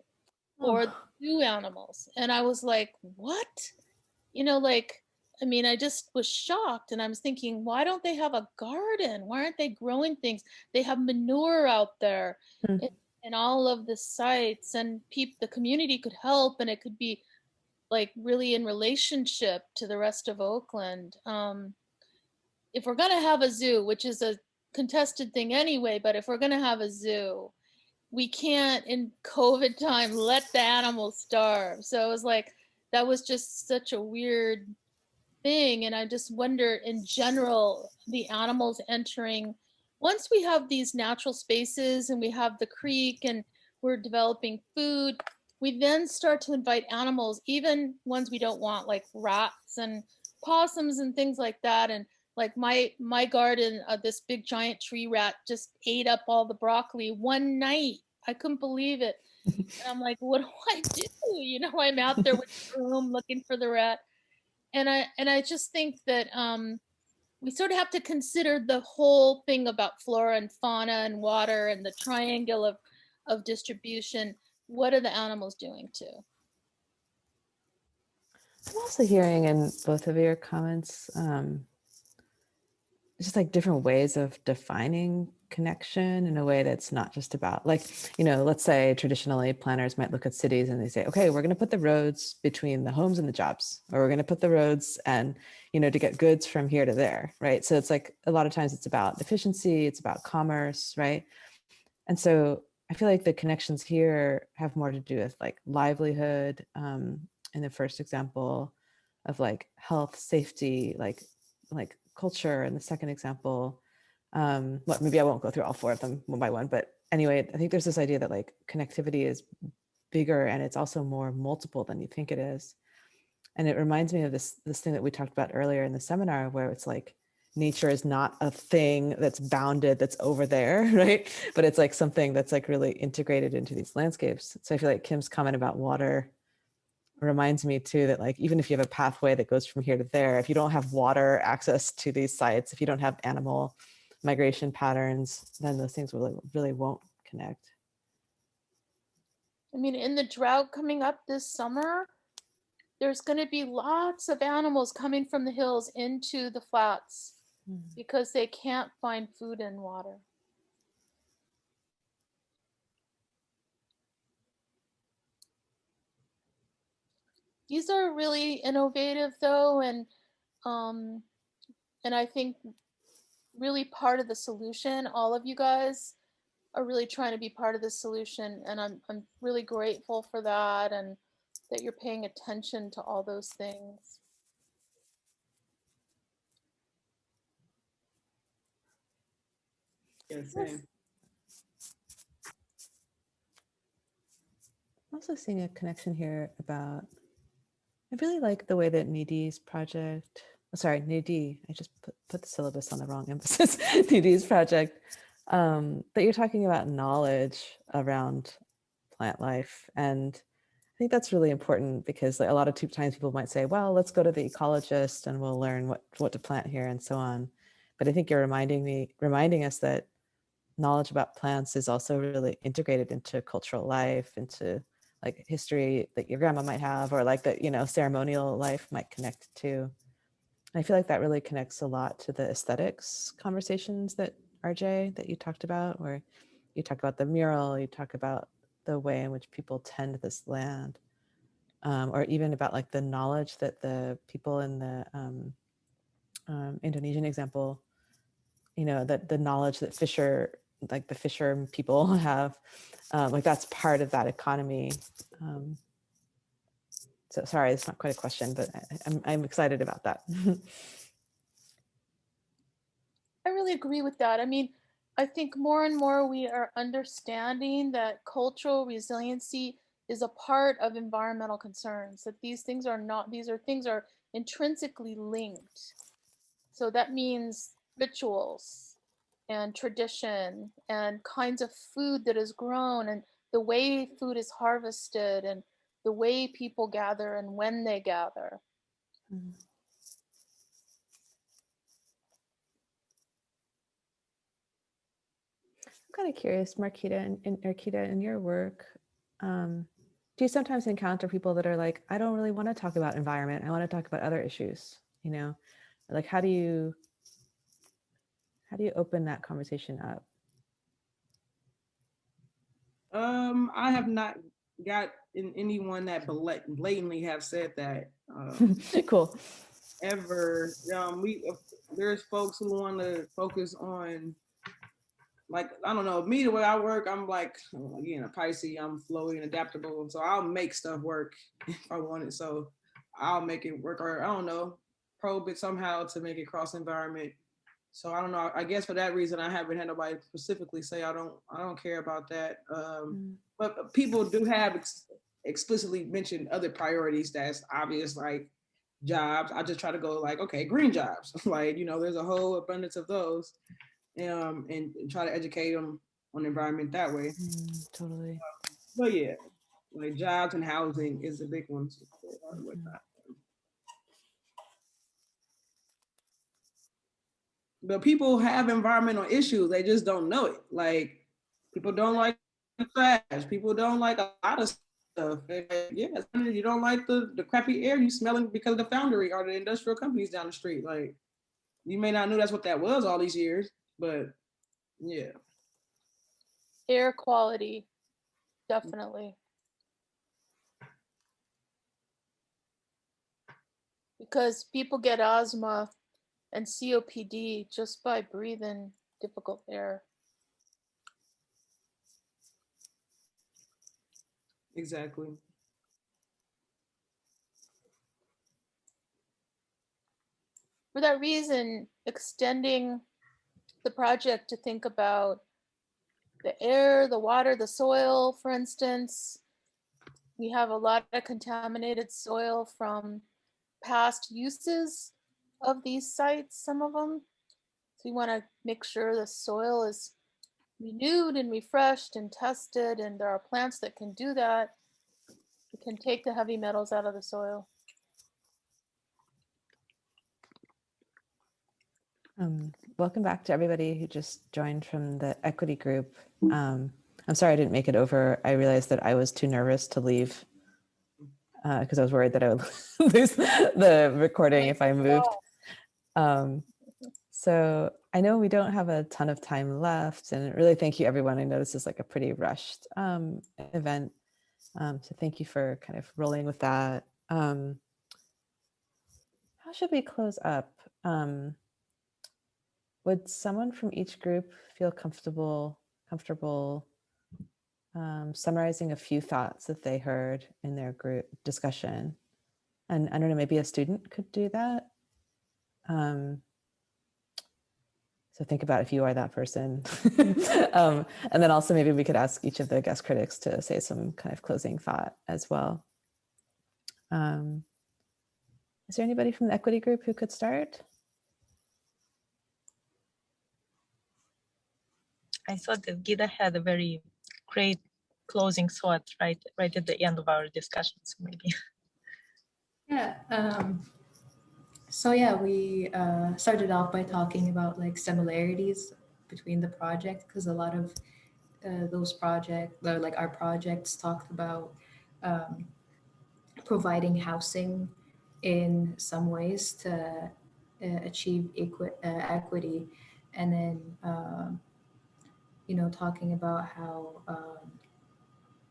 for the zoo animals. And I was like, what? You know, like, I mean, I just was shocked, and I was thinking, why don't they have a garden? Why aren't they growing things? They have manure out there in all of the sites, and the community could help, and it could be like really in relationship to the rest of Oakland. If we're gonna have a zoo, which is a contested thing anyway, but if we're gonna have a zoo, we can't in COVID time let the animals starve. So it was like, that was just such a weird thing. And I just wonder in general, the animals entering, once we have these natural spaces and we have the creek and we're developing food, we then start to invite animals, even ones we don't want, like rats and possums and things like that. And like my garden, this big giant tree rat just ate up all the broccoli one night. I couldn't believe it. And I'm like, what do I do? You know, I'm out there with the broom looking for the rat. And I just think that we sort of have to consider the whole thing about flora and fauna and water and the triangle of distribution. What are the animals doing too?
I'm also hearing in both of your comments, just like different ways of defining connection in a way that's not just about, like, you know, let's say traditionally planners might look at cities and they say, okay, we're going to put the roads between the homes and the jobs, or we're going to put the roads and, you know, to get goods from here to there, right? So it's like a lot of times it's about efficiency, it's about commerce, right? And so I feel like the connections here have more to do with like livelihood, in the first example of like health, safety, like culture, and the second example, well, maybe I won't go through all four of them one by one, but anyway, I think there's this idea that like connectivity is bigger and it's also more multiple than you think it is. And it reminds me of this thing that we talked about earlier in the seminar, where it's like nature is not a thing that's bounded, that's over there, right? But it's like something that's like really integrated into these landscapes. So I feel like Kim's comment about water reminds me too that like, even if you have a pathway that goes from here to there, if you don't have water access to these sites, if you don't have animal migration patterns, then those things really won't connect.
I mean, in the drought coming up this summer, there's going to be lots of animals coming from the hills into the flats because they can't find food and water. These are really innovative though, and I think really part of the solution. All of you guys are really trying to be part of the solution, and I'm really grateful for that, and that you're paying attention to all those things.
Yeah, same.
I'm also seeing a connection here about, I really like the way that Nidi's project, Nidi, I just put the syllabus on the wrong emphasis, Nidi's project, that you're talking about knowledge around plant life. And I think that's really important because like a lot of times people might say, well, let's go to the ecologist and we'll learn what to plant here and so on. But I think you're reminding us that knowledge about plants is also really integrated into cultural life, into like history that your grandma might have, or like that, you know, ceremonial life might connect to. I feel like that really connects a lot to the aesthetics conversations that RJ, that you talked about, where you talk about the mural, you talk about the way in which people tend this land, or even about like the knowledge that the people in the Indonesian example, you know, that the knowledge that the fisher people have, like that's part of that economy. So sorry, it's not quite a question, but I'm excited about that.
I really agree with that. I mean, I think more and more we are understanding that cultural resiliency is a part of environmental concerns, that these things are not, things are intrinsically linked. So that means rituals and tradition and kinds of food that is grown and the way food is harvested and the way people gather and when they gather.
Mm. I'm kind of curious, Marquita, in your work, do you sometimes encounter people that are like, I don't really want to talk about environment, I want to talk about other issues, you know? Like, how do you open that conversation up?
I have not got anyone that blatantly have said that.
Cool.
Ever. There's folks who want to focus on, like, I don't know, me, the way I work, I'm like, again, a Pisces, I'm flowy and adaptable. So I'll make stuff work if I want it. So I'll make it work, or I don't know, probe it somehow to make it cross environment. So I don't know. I guess for that reason, I haven't had nobody specifically say I don't care about that. But people do have explicitly mentioned other priorities that's obvious, like jobs. I just try to go like, okay, green jobs. Like, you know, there's a whole abundance of those, and try to educate them on the environment that way.
Totally.
But yeah, like jobs and housing is a big one. But people have environmental issues, they just don't know it. Like, people don't like trash, people don't like a lot of stuff. Yeah, you don't like the crappy air you smelling because of the foundry or the industrial companies down the street. Like, you may not know that's what that was all these years, but yeah.
Air quality, definitely. Because people get asthma and COPD just by breathing difficult air.
Exactly.
For that reason, extending the project to think about the air, the water, the soil, for instance. We have a lot of contaminated soil from past uses of these sites, some of them. So you want to make sure the soil is renewed and refreshed and tested, and there are plants that can do that. It can take the heavy metals out of the soil.
Welcome back to everybody who just joined from the equity group. I'm sorry I didn't make it over. I realized that I was too nervous to leave because I was worried that I would lose the recording if I moved. So I know we don't have a ton of time left, and really thank you everyone. I know this is like a pretty rushed event. So thank you for kind of rolling with that. How should we close up? Would someone from each group feel comfortable summarizing a few thoughts that they heard in their group discussion? And I don't know, maybe a student could do that. So think about if you are that person. And then also maybe we could ask each of the guest critics to say some kind of closing thought as well. Is there anybody from the equity group who could start?
I thought that Gita had a very great closing thought right at the end of our discussion, so maybe.
Yeah. So yeah, we started off by talking about like similarities between the project, because a lot of those projects, like our projects, talked about providing housing in some ways to achieve equity, and then talking about how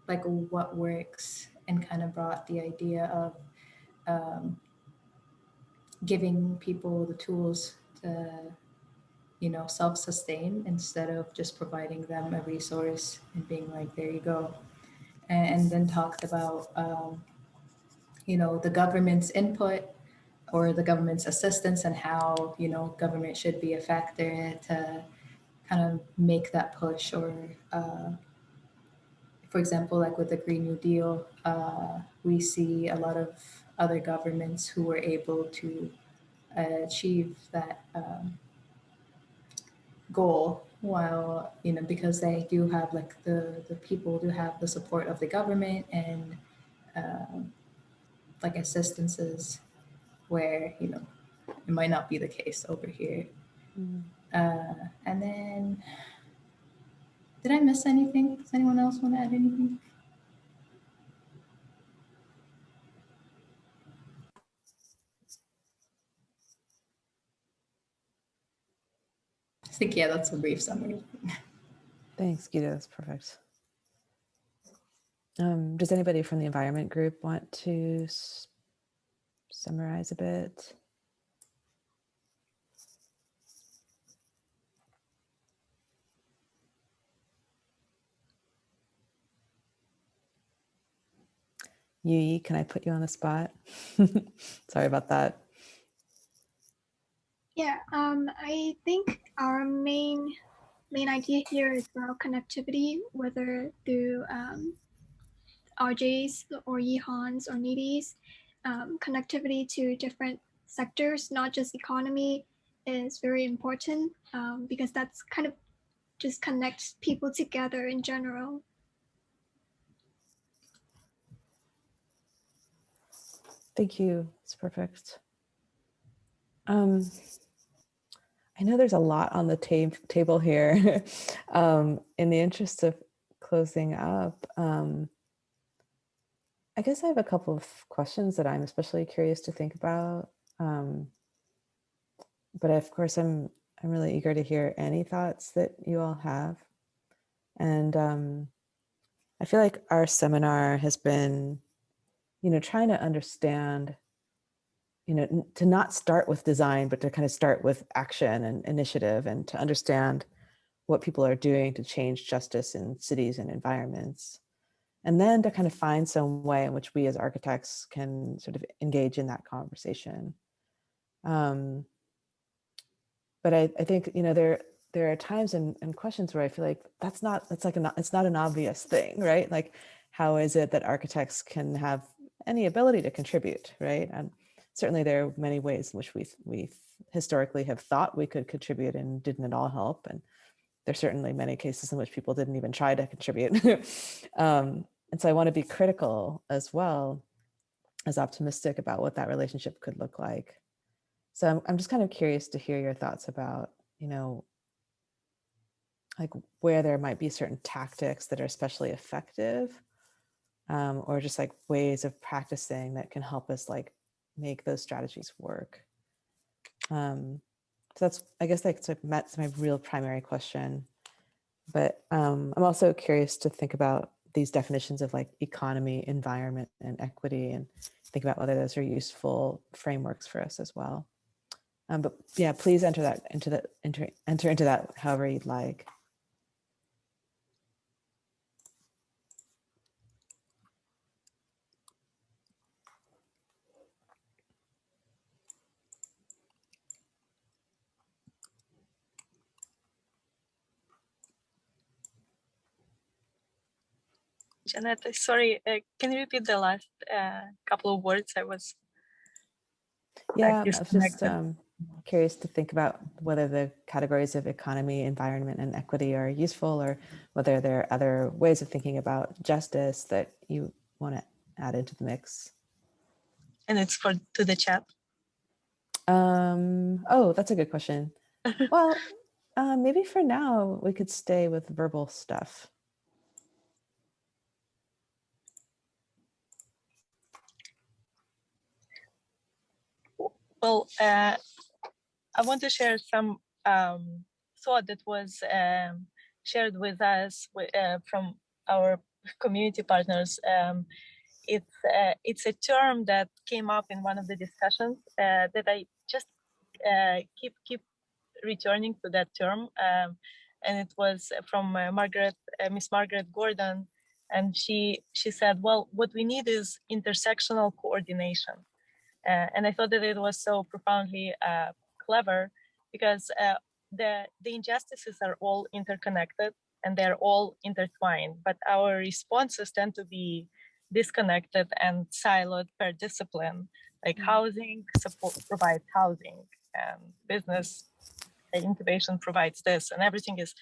like what works, and kind of brought the idea of giving people the tools to self-sustain, instead of just providing them a resource and being like, there you go. And then talked about the government's input or the government's assistance, and how government should be a factor to kind of make that push, or for example, like with the Green New Deal, we see a lot of other governments who were able to achieve that goal, while because they do have like the people do have the support of the government, and like assistances, where it might not be the case over here. And then, did I miss anything? Does anyone else want to add anything? I think, yeah, that's a brief summary.
Thanks, Gita, that's perfect. Does anybody from the environment group want to summarize a bit? Yui, can I put you on the spot? Sorry about that.
Yeah, I think our main idea here is about connectivity, whether through RJs or EHANs or NEDIs. Connectivity to different sectors, not just economy, is very important because that's kind of just connects people together in general.
Thank you. It's perfect. I know there's a lot on the table here. In the interest of closing up, I guess I have a couple of questions that I'm especially curious to think about. But of course, I'm really eager to hear any thoughts that you all have. And I feel like our seminar has been, trying to understand, to not start with design, but to kind of start with action and initiative, and to understand what people are doing to change justice in cities and environments. And then to kind of find some way in which we as architects can sort of engage in that conversation. But I think, there are times and questions where I feel like it's not an obvious thing, right? Like, how is it that architects can have any ability to contribute, right? And certainly there are many ways in which we historically have thought we could contribute and didn't at all help. And there's certainly many cases in which people didn't even try to contribute. And so I want to be critical as well as optimistic about what that relationship could look like. So I'm just kind of curious to hear your thoughts about, like where there might be certain tactics that are especially effective, or just like ways of practicing that can help us like make those strategies work. So that's, I guess that's my real primary question. But I'm also curious to think about these definitions of like economy, environment, and equity, and think about whether those are useful frameworks for us as well. But yeah, please enter into that however you'd like.
Janette, sorry, can you repeat the last couple of words? I was
I was just curious to think about whether the categories of economy, environment, and equity are useful, or whether there are other ways of thinking about justice that you want to add into the mix.
And it's to the chat.
Oh, that's a good question. Well, maybe for now we could stay with verbal stuff.
Well, I want to share some thought that was shared with us from our community partners. It's a term that came up in one of the discussions that I just keep returning to that term, and it was from Miss Margaret Gordon, and she said, well, what we need is intersectional coordination. And I thought that it was so profoundly clever, because the injustices are all interconnected and they're all intertwined, but our responses tend to be disconnected and siloed per discipline. Like housing provides housing, and business incubation provides this, and everything is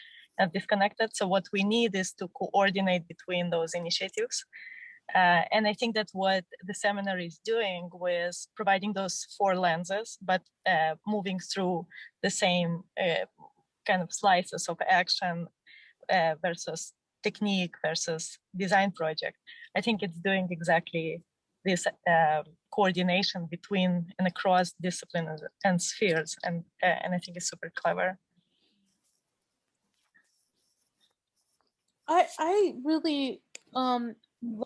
disconnected. So what we need is to coordinate between those initiatives. And I think that what the seminar is doing with providing those four lenses, but moving through the same kind of slices of action versus technique versus design project. I think it's doing exactly this coordination between and across disciplines and spheres, and I think it's super clever.
I really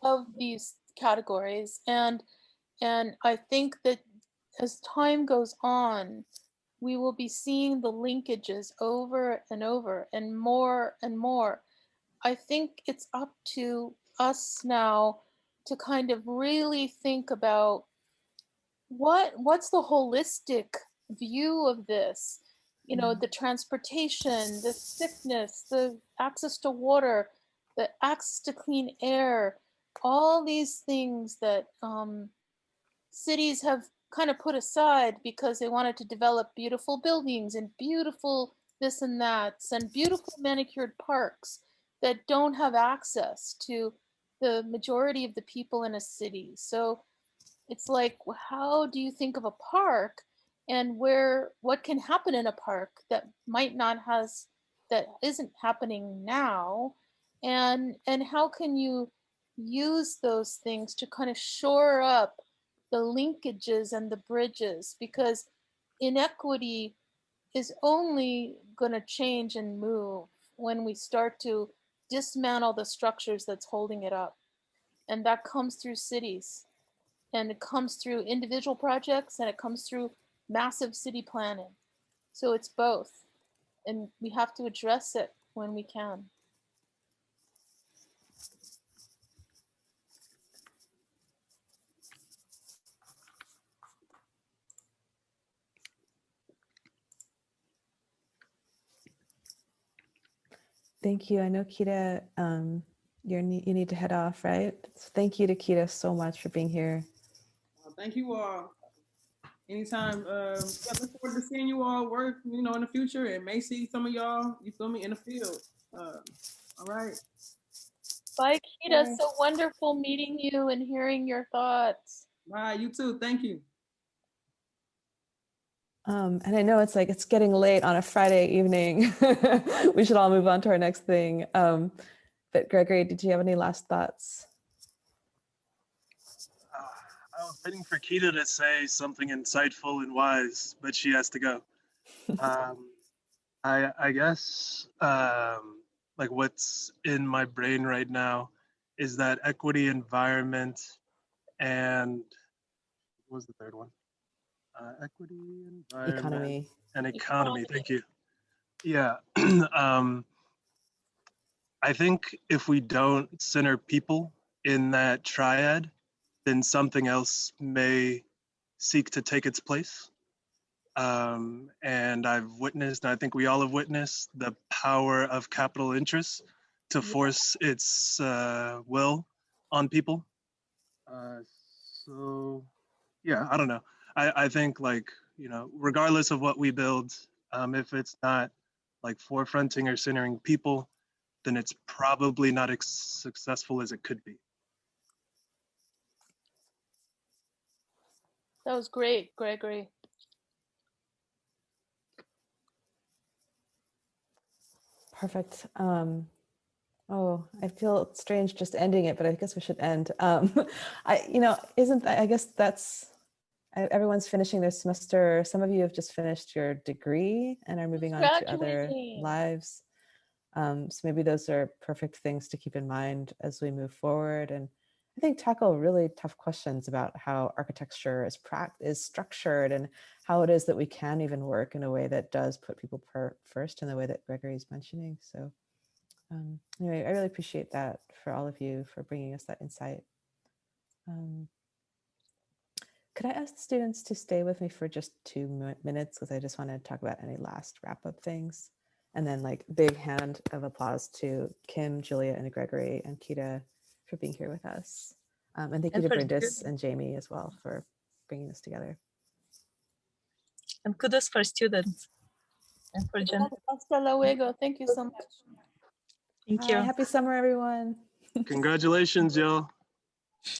love these categories, and I think that as time goes on, we will be seeing the linkages over and over and more and more. I think it's up to us now to kind of really think about what's the holistic view of this. You know, the transportation, the sickness, the access to water, the access to clean air, all these things that cities have kind of put aside because they wanted to develop beautiful buildings and beautiful this and that, and beautiful manicured parks that don't have access to the majority of the people in a city. So it's like, how do you think of a park, and what can happen in a park that might not that isn't happening now, and how can you use those things to kind of shore up the linkages and the bridges, because inequity is only going to change and move when we start to dismantle the structures that's holding it up. And that comes through cities, and it comes through individual projects, and it comes through massive city planning. So it's both, and we have to address it when we can.
Thank you. I know, Kita, you need to head off, right? So thank you to Kita so much for being here.
Thank you all. anytime. Yeah, look forward to seeing you all work, you know, in the future, and may see some of y'all, you feel me, in the field. All right.
Bye, Kita. So wonderful meeting you and hearing your thoughts.
Bye, you too. Thank you.
And I know it's getting late on a Friday evening. We should all move on to our next thing. But Gregory, did you have any last thoughts?
I was waiting for Kita to say something insightful and wise, but she has to go. I guess like what's in my brain right now is that equity, environment, and what was the third one? Equity, environment,
Economy.
and economy. Thank you. Yeah. I think if we don't center people in that triad, then something else may seek to take its place. And I've witnessed, and I think we all have witnessed, the power of capital interests to force its will on people. So yeah, I don't know. I think, like, you know, regardless of what we build, if it's not like forefronting or centering people, then it's probably not as successful as it could be.
That was great, Gregory.
Perfect. Oh, I feel strange just ending it, but I guess we should end. I guess that's, everyone's finishing their semester. Some of you have just finished your degree and are moving on to other lives. So maybe those are perfect things to keep in mind as we move forward, and I think tackle really tough questions about how architecture is structured and how it is that we can even work in a way that does put people first in the way that Gregory's mentioning. So anyway, I really appreciate that for all of you for bringing us that insight. Could I ask the students to stay with me for just 2 minutes, because I just want to talk about any last wrap-up things. And then, like, big hand of applause to Kim, Julia, and Gregory, and Kita for being here with us. And thank you to Brindis and Jamie as well for bringing this together.
And kudos for students and for Jen.
Hasta luego. Thank you so much.
Thank you.
Happy summer, everyone.
Congratulations, y'all.